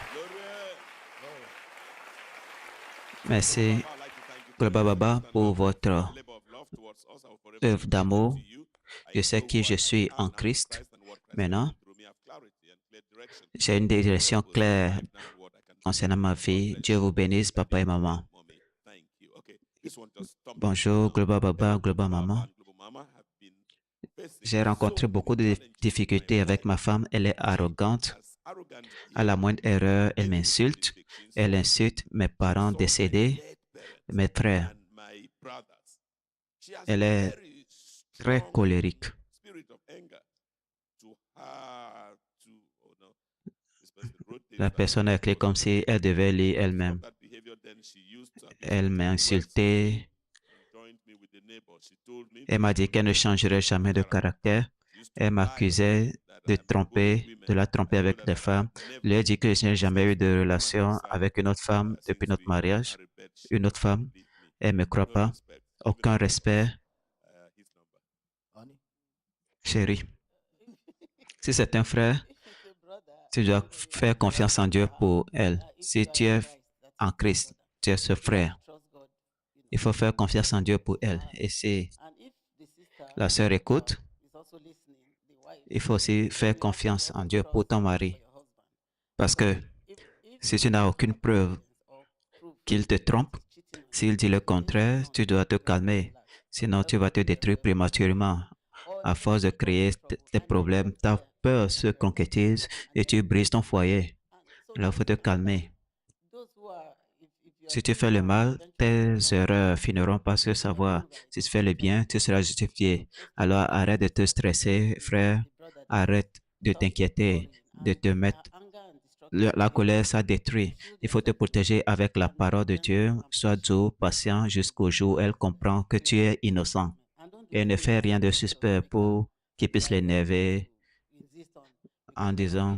Merci, Global Baba, pour votre œuvre d'amour. Je sais qui je suis en Christ. Maintenant, j'ai une direction claire concernant ma vie. Dieu vous bénisse, papa et maman. Bonjour, Global Baba, Global Maman. J'ai rencontré beaucoup de difficultés avec ma femme. Elle est arrogante. À la moindre erreur, elle m'insulte. Elle insulte mes parents décédés, mes frères. Elle est très colérique. La personne a écrit comme si elle devait lire elle-même. Elle m'a insulté. Elle m'a dit qu'elle ne changerait jamais de caractère. Elle m'accusait de la tromper avec des femmes. Je lui ai dit que je n'ai jamais eu de relation avec une autre femme depuis notre mariage. Une autre femme. Elle ne me croit pas. Aucun respect. Chérie, si c'est un frère, tu dois faire confiance en Dieu pour elle. Si tu es en Christ, tu es ce frère. Il faut faire confiance en Dieu pour elle. Et si la sœur écoute, il faut aussi faire confiance en Dieu pour ton mari. Parce que si tu n'as aucune preuve qu'il te trompe, s'il dit le contraire, tu dois te calmer. Sinon, tu vas te détruire prématurément. À force de créer des problèmes, ta peur se concrétise et tu brises ton foyer. Alors, il faut te calmer. Si tu fais le mal, tes erreurs finiront par se savoir. Si tu fais le bien, tu seras justifié. Alors arrête de te stresser, frère. Arrête de t'inquiéter, de te mettre. La colère, ça détruit. Il faut te protéger avec la parole de Dieu. Sois doux, patient jusqu'au jour où elle comprend que tu es innocent. Et ne fais rien de suspect pour qu'il puisse l'énerver en disant,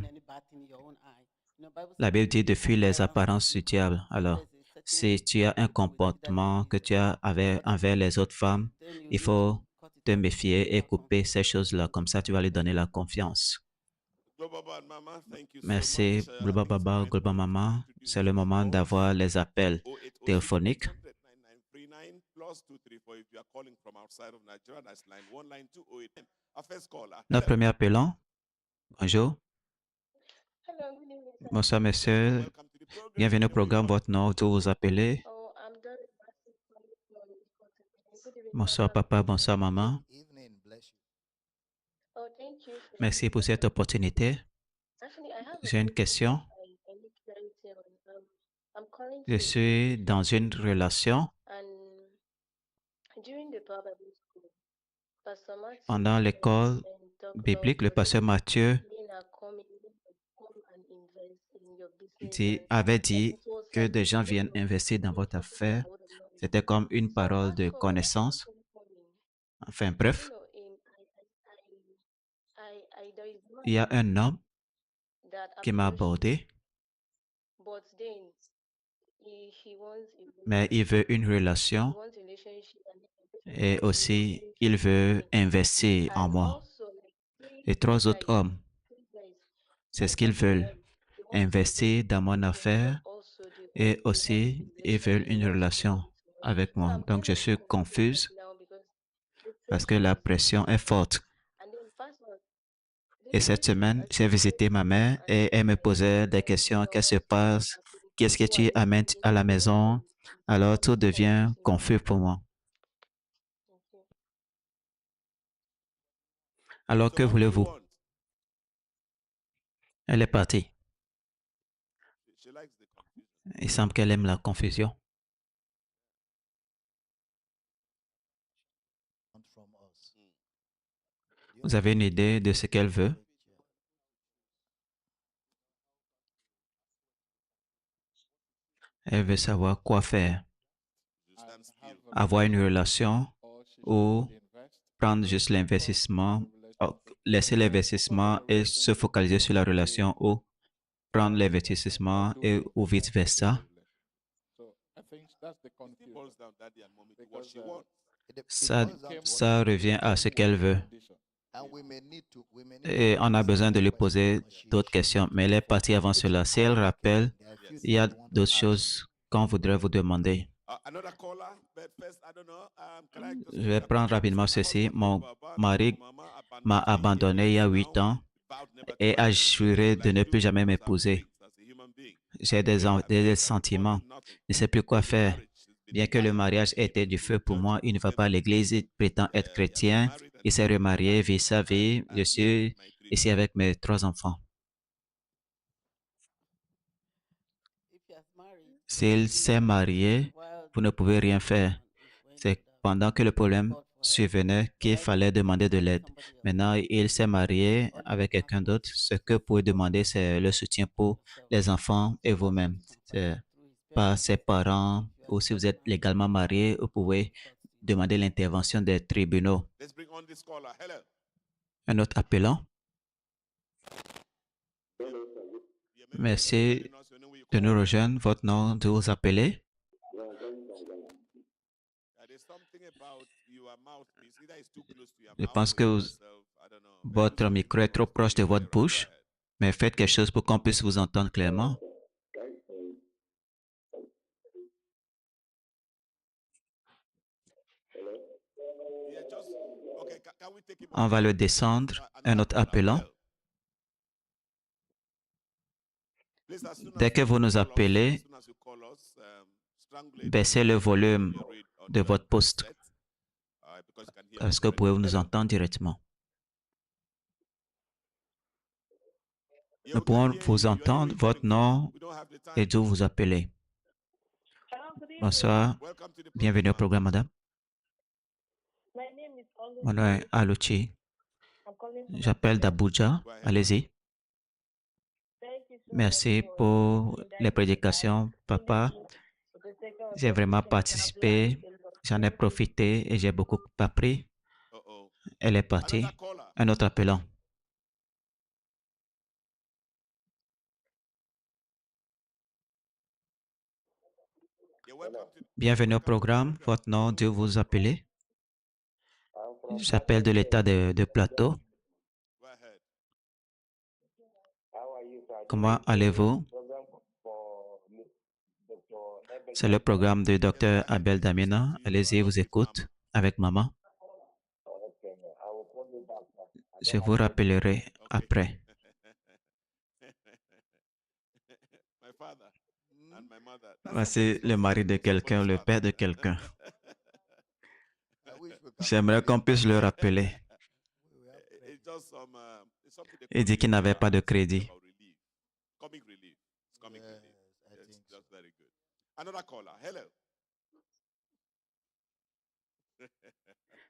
la Bible dit de fuir les apparences du diable. Alors, si tu as un comportement que tu as envers les autres femmes, il faut te méfier et couper ces choses-là. Comme ça, tu vas lui donner la confiance. Merci, Global Baba, Global Mama. C'est le moment d'avoir les appels téléphoniques. Notre premier appelant, bonjour. Bonsoir, monsieur. Bienvenue au programme. Votre nom, d'où vous appelez? Bonsoir, papa. Bonsoir, maman. Merci pour cette opportunité. J'ai une question. Je suis dans une relation. Pendant l'école biblique, le pasteur Matthieu avait dit que des gens viennent investir dans votre affaire. C'était comme une parole de connaissance. Enfin, bref, il y a un homme qui m'a abordé, mais il veut une relation et aussi il veut investir en moi. Et trois autres hommes, c'est ce qu'ils veulent, investir dans mon affaire et aussi ils veulent une relation avec moi. Donc je suis confuse parce que la pression est forte. Et cette semaine, j'ai visité ma mère et elle me posait des questions. Qu'est-ce qui se passe? Qu'est-ce que tu amènes à la maison? Alors tout devient confus pour moi. Alors que voulez-vous? Elle est partie. Il semble qu'elle aime la confusion. Vous avez une idée de ce qu'elle veut? Elle veut savoir quoi faire. Avoir une relation ou prendre juste l'investissement, laisser l'investissement et se focaliser sur la relation ou prendre l'investissement et ou vice-versa. Ça revient à ce qu'elle veut. Et on a besoin de lui poser d'autres questions, mais elle est partie avant cela. Si elle rappelle, il y a d'autres choses qu'on voudrait vous demander. Je vais prendre rapidement ceci. Mon mari m'a abandonné il y a 8 ans et a juré de ne plus jamais m'épouser. J'ai des sentiments. Je ne sais plus quoi faire. Bien que le mariage était du feu pour moi, il ne va pas à l'église, il prétend être chrétien. Il s'est remarié, vit sa vie. Je suis ici avec mes 3 enfants. S'il s'est marié, vous ne pouvez rien faire. C'est pendant que le problème survenait qu'il fallait demander de l'aide. Maintenant, il s'est marié avec quelqu'un d'autre. Ce que vous pouvez demander, c'est le soutien pour les enfants et vous-même. C'est pas ses parents ou si vous êtes légalement marié, vous pouvez demander l'intervention des tribunaux. Un autre appelant. Merci de nous rejoindre. Votre nom, de vous appeler. Je pense que votre micro est trop proche de votre bouche, mais faites quelque chose pour qu'on puisse vous entendre clairement. On va le descendre, un autre appelant. Dès que vous nous appelez, baissez le volume de votre poste parce que vous pouvez nous entendre directement. Nous pouvons vous entendre, votre nom et d'où vous appelez. Bonsoir, bienvenue au programme, madame. Mon nom est Aluchi. J'appelle d'Abuja. Allez-y. Merci pour les prédications, papa. J'ai vraiment participé, j'en ai profité et j'ai beaucoup appris. Elle est partie. Un autre appelant. Bienvenue au programme. Votre nom, d'où vous appelez? J'appelle de l'État de Plateau. Comment allez-vous? C'est le programme du docteur Abel Damina. Allez-y, vous écoute avec maman. Je vous rappellerai après. Voici le mari de quelqu'un, le père de quelqu'un. J'aimerais qu'on puisse le rappeler. Il dit qu'il n'avait pas de crédit.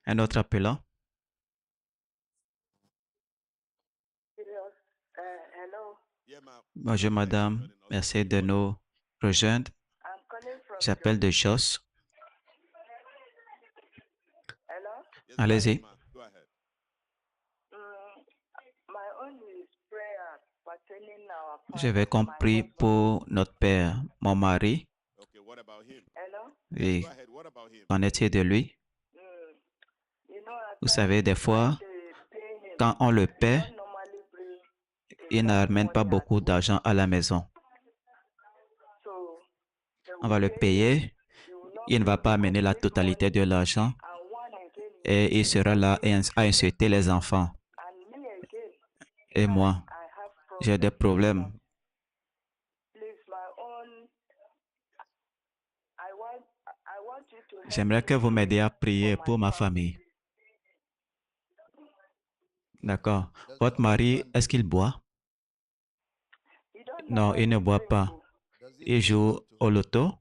Un autre appelant. Bonjour madame, merci de nous rejoindre. J'appelle de Jos. Allez-y. Je vais compris pour notre père, mon mari. Et qu'en est-il de lui? Vous savez, des fois, quand on le paie, il n'amène pas beaucoup d'argent à la maison. On va le payer, il ne va pas amener la totalité de l'argent et il sera là à insulter les enfants. Et moi, j'ai des problèmes. J'aimerais que vous m'aidiez à prier pour ma famille. D'accord. Votre mari, est-ce qu'il boit? Non, il ne boit pas. Il joue au loto?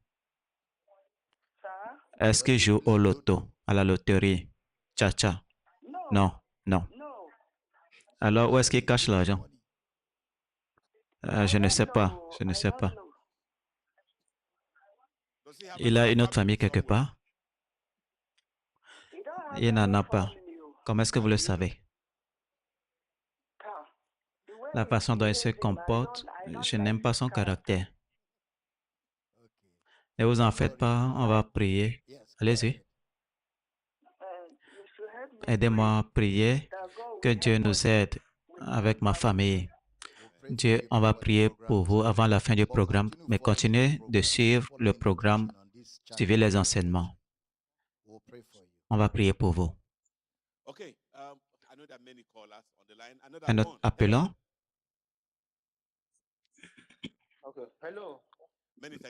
Est-ce qu'il joue au loto, à la loterie? Tcha-tcha? Non, non. Alors, où est-ce qu'il cache l'argent? Je ne sais pas, je ne sais pas. Il a une autre famille quelque part? Il n'en a pas. Comment est-ce que vous le savez? La façon dont il se comporte, je n'aime pas son caractère. Ne vous en faites pas, on va prier. Allez-y. Aidez-moi à prier, que Dieu nous aide avec ma famille. Dieu, on va prier pour vous avant la fin du programme, mais continuez de suivre le programme, suivez les enseignements. On va prier pour vous. Un autre appelant.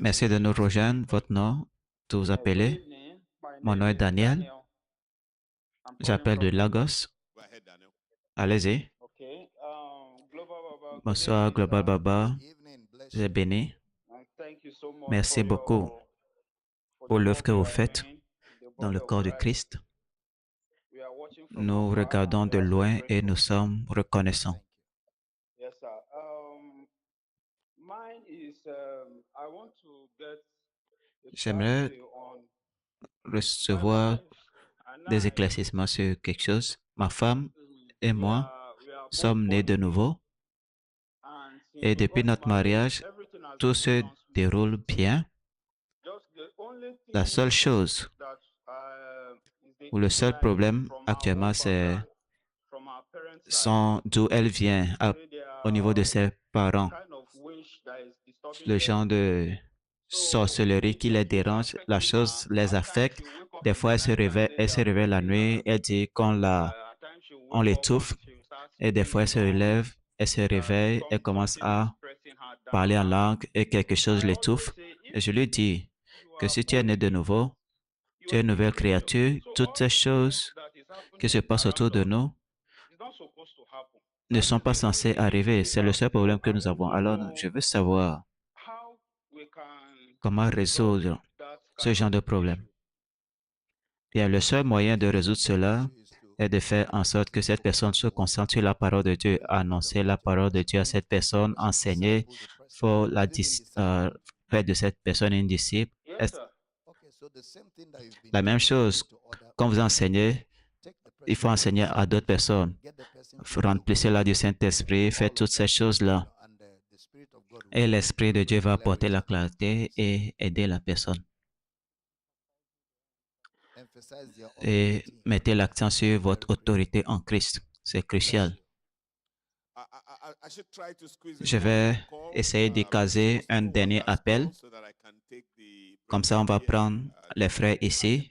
Merci de nous rejoindre. Votre nom, d'où vous appelez? Mon nom est Daniel. J'appelle de Lagos. Allez-y. Bonsoir, Global Baba. Vous êtes béni. Merci beaucoup pour l'œuvre que vous faites dans le corps de Christ. Nous regardons de loin et nous sommes reconnaissants. J'aimerais recevoir des éclaircissements sur quelque chose. Ma femme et moi sommes nés de nouveau et depuis notre mariage, tout se déroule bien. La seule chose ou le seul problème actuellement, c'est d'où elle vient au niveau de ses parents. Le genre de sorcellerie qui les dérange, la chose les affecte. Des fois, elle se réveille la nuit, elle dit qu'on on l'étouffe et des fois elle se relève, elle se réveille, elle commence à parler en langue et quelque chose l'étouffe. Et je lui dis que si tu es né de nouveau, tu es une nouvelle créature, toutes ces choses qui se passent autour de nous ne sont pas censées arriver. C'est le seul problème que nous avons. Alors, je veux savoir comment résoudre ce genre de problème. Bien, le seul moyen de résoudre cela est de faire en sorte que cette personne se concentre sur la parole de Dieu, annoncer la parole de Dieu à cette personne, enseigner, faut faire de cette personne une disciple. La même chose, quand vous enseignez, il faut enseigner à d'autres personnes. Remplissez-la du Saint-Esprit, faites toutes ces choses-là. Et l'Esprit de Dieu va apporter la clarté et aider la personne. Et mettez l'accent sur votre autorité en Christ. C'est crucial. Je vais essayer d'y caser un dernier appel. Comme ça, on va prendre les frères ici.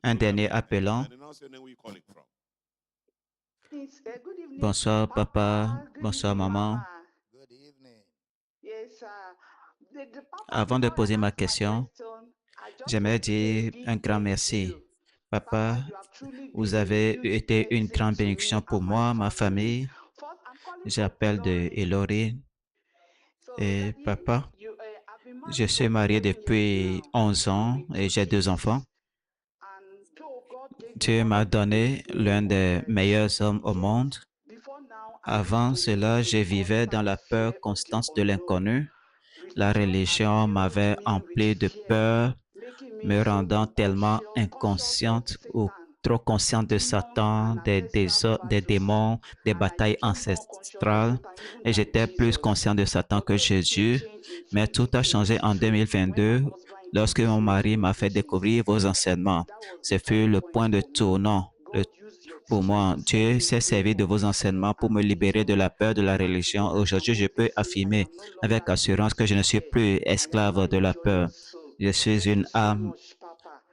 Un dernier appelant. Bonsoir, papa. Bonsoir, maman. Avant de poser ma question, j'aimerais dire un grand merci. Papa, vous avez été une grande bénédiction pour moi, ma famille. J'appelle de Elori. Et papa, je suis marié depuis 11 ans et j'ai 2 enfants. Dieu m'a donné l'un des meilleurs hommes au monde. Avant cela, je vivais dans la peur constante de l'inconnu. La religion m'avait empli de peur, me rendant tellement inconsciente ou trop consciente de Satan, des démons, des batailles ancestrales. Et j'étais plus conscient de Satan que Jésus. Mais tout a changé en 2022 lorsque mon mari m'a fait découvrir vos enseignements. Ce fut le point de tournant. Pour moi, Dieu s'est servi de vos enseignements pour me libérer de la peur de la religion. Aujourd'hui, je peux affirmer avec assurance que je ne suis plus esclave de la peur. Je suis une âme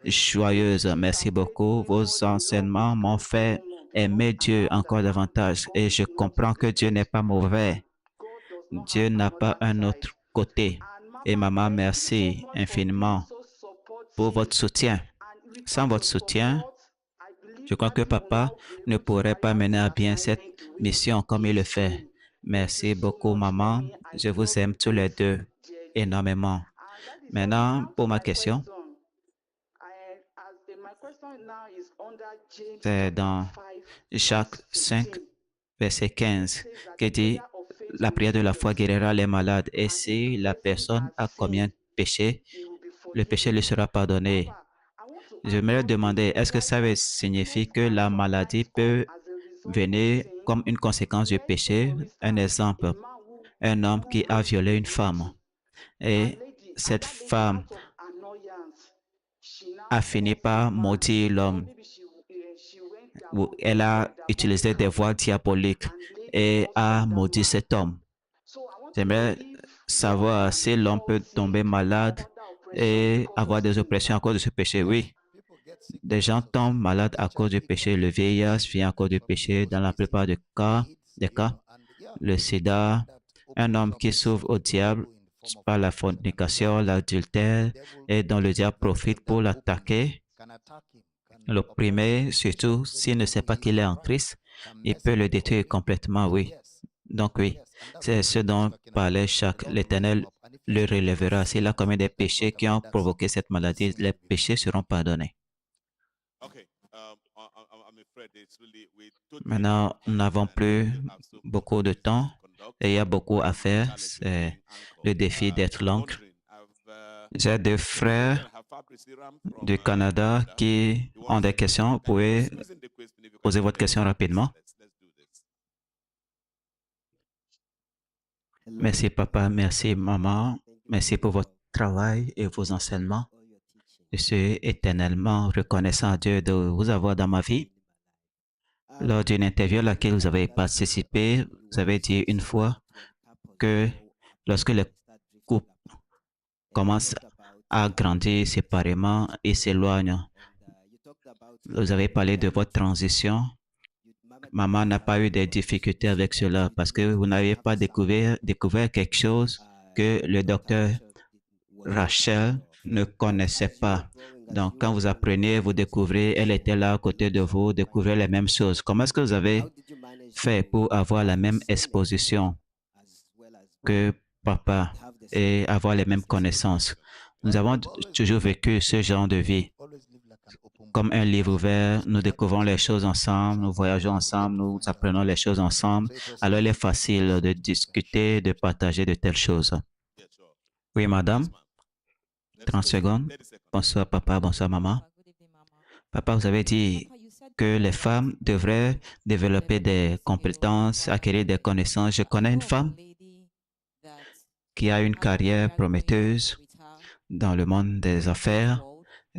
joyeuse. Merci beaucoup. Vos enseignements m'ont fait aimer Dieu encore davantage et je comprends que Dieu n'est pas mauvais. Dieu n'a pas un autre côté. Et maman, merci infiniment pour votre soutien. Sans votre soutien, je crois que papa ne pourrait pas mener à bien cette mission comme il le fait. Merci beaucoup, maman. Je vous aime tous les deux énormément. Maintenant, pour ma question, c'est dans Jacques 5, verset 15, qui dit, la prière de la foi guérira les malades. Et si la personne a combien de péchés, le péché lui sera pardonné. Je me demandais, est-ce que ça veut signifier que la maladie peut venir comme une conséquence du péché? Un exemple, un homme qui a violé une femme et cette femme a fini par maudire l'homme. Elle a utilisé des voies diaboliques et a maudit cet homme. J'aimerais savoir si l'homme peut tomber malade et avoir des oppressions à cause de ce péché. Oui, des gens tombent malades à cause du péché. Le VIH vient à cause du péché dans la plupart des cas. Le sida, un homme qui s'ouvre au diable par la fornication, l'adultère et dont le diable profite pour l'attaquer, l'opprimer, surtout s'il ne sait pas qu'il est en Christ, il peut le détruire complètement, oui. Donc oui, c'est ce dont parlait Jacques. L'Éternel le relèvera. S'il a commis des péchés qui ont provoqué cette maladie, les péchés seront pardonnés. Maintenant, nous n'avons plus beaucoup de temps et il y a beaucoup à faire. C'est le défi d'être l'oncle. J'ai deux frères du Canada qui ont des questions. Vous pouvez poser votre question rapidement. Merci papa, merci maman, merci pour votre travail et vos enseignements. Je suis éternellement reconnaissant à Dieu de vous avoir dans ma vie. Lors d'une interview à laquelle vous avez participé, vous avez dit une fois que lorsque les couples commencent à grandir séparément et s'éloignent, Vous avez parlé de votre transition. Maman n'a pas eu des difficultés avec cela parce que vous n'avez pas découvert quelque chose que le docteur Rachel ne connaissait pas. Donc, quand vous apprenez, vous découvrez, elle était là à côté de vous, découvrez les mêmes choses. Comment est-ce que vous avez fait pour avoir la même exposition que papa et avoir les mêmes connaissances? Nous avons toujours vécu ce genre de vie. Comme un livre ouvert, nous découvrons les choses ensemble, nous voyageons ensemble, nous apprenons les choses ensemble. Alors, il est facile de discuter, de partager de telles choses. Oui, madame, 30 secondes. Bonsoir, papa, bonsoir, maman. Papa, vous avez dit que les femmes devraient développer des compétences, acquérir des connaissances. Je connais une femme qui a une carrière prometteuse dans le monde des affaires.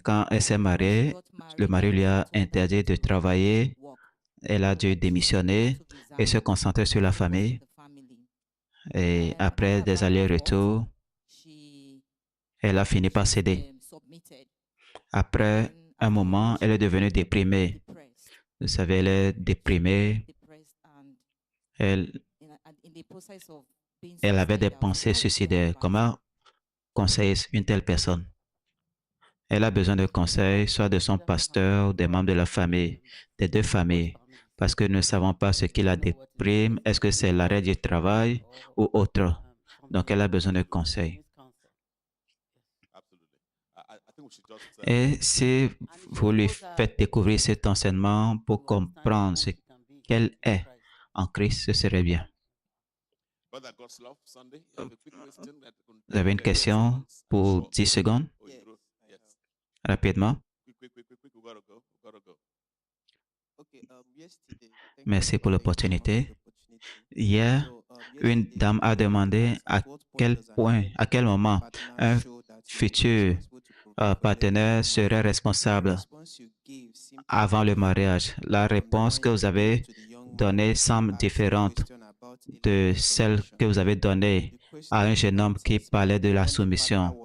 Quand elle s'est mariée, le mari lui a interdit de travailler. Elle a dû démissionner et se concentrer sur la famille. Et après des allers-retours, elle a fini par céder. Après un moment, elle est devenue déprimée. Vous savez, elle est déprimée. Elle avait des pensées suicidaires. Comment conseiller une telle personne? Elle a besoin de conseils, soit de son pasteur, des membres de la famille, des deux familles, parce que nous ne savons pas ce qui la déprime. Est-ce que c'est l'arrêt du travail ou autre? Donc, elle a besoin de conseils. Et si vous lui faites découvrir cet enseignement pour comprendre ce qu'elle est en Christ, ce serait bien. Vous avez une question pour 10 secondes? Rapidement. Merci pour l'opportunité. Hier, une dame a demandé à quel moment un futur partenaire serait responsable avant le mariage. La réponse que vous avez donnée semble différente de celle que vous avez donnée à un jeune homme qui parlait de la soumission.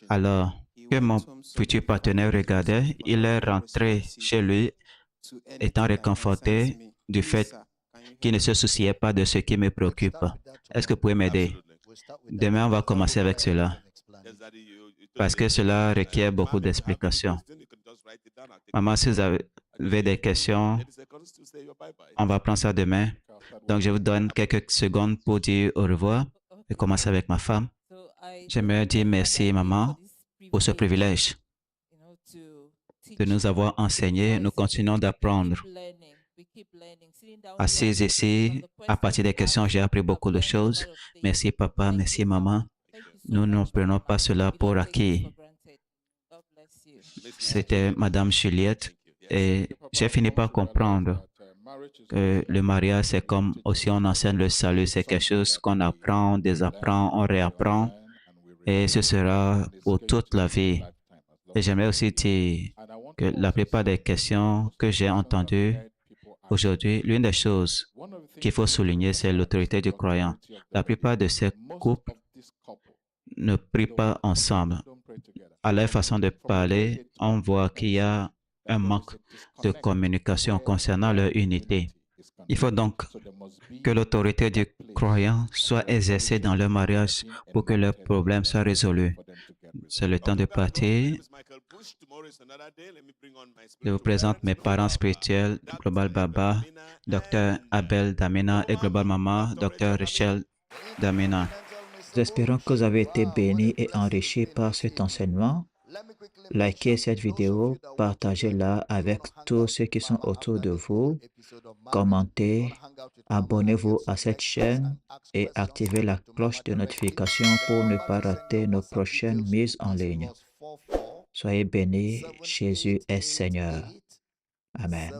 Alors que mon futur partenaire regardait, il est rentré chez lui étant réconforté du fait qu'il ne se souciait pas de ce qui me préoccupe. Est-ce que vous pouvez m'aider? Demain, on va commencer avec cela parce que cela requiert beaucoup d'explications. Maman, si vous avez des questions, on va prendre ça demain. Donc, je vous donne quelques secondes pour dire au revoir. Je commence avec ma femme. J'aimerais dire merci, maman, pour ce privilège de nous avoir enseigné. Nous continuons d'apprendre. Assise ici, à partir des questions, j'ai appris beaucoup de choses. Merci, papa. Merci, maman. Nous ne prenons pas cela pour acquis. C'était Madame Juliette et j'ai fini par comprendre que le mariage, c'est comme aussi on enseigne le salut. C'est quelque chose qu'on apprend, on désapprend, on réapprend et ce sera pour toute la vie. Et j'aimerais aussi dire que la plupart des questions que j'ai entendues aujourd'hui, l'une des choses qu'il faut souligner, c'est l'autorité du croyant. La plupart de ces couples ne prient pas ensemble. À leur façon de parler, on voit qu'il y a un manque de communication concernant leur unité. Il faut donc que l'autorité du croyant soit exercée dans leur mariage pour que leurs problèmes soient résolus. C'est le temps de partir. Je vous présente mes parents spirituels, Global Baba, Dr. Abel Damina et Global Mama, Dr. Rachel Damina. Nous espérons que vous avez été bénis et enrichis par cet enseignement. Likez cette vidéo, partagez-la avec tous ceux qui sont autour de vous, commentez, abonnez-vous à cette chaîne et activez la cloche de notification pour ne pas rater nos prochaines mises en ligne. Soyez bénis, Jésus est Seigneur. Amen.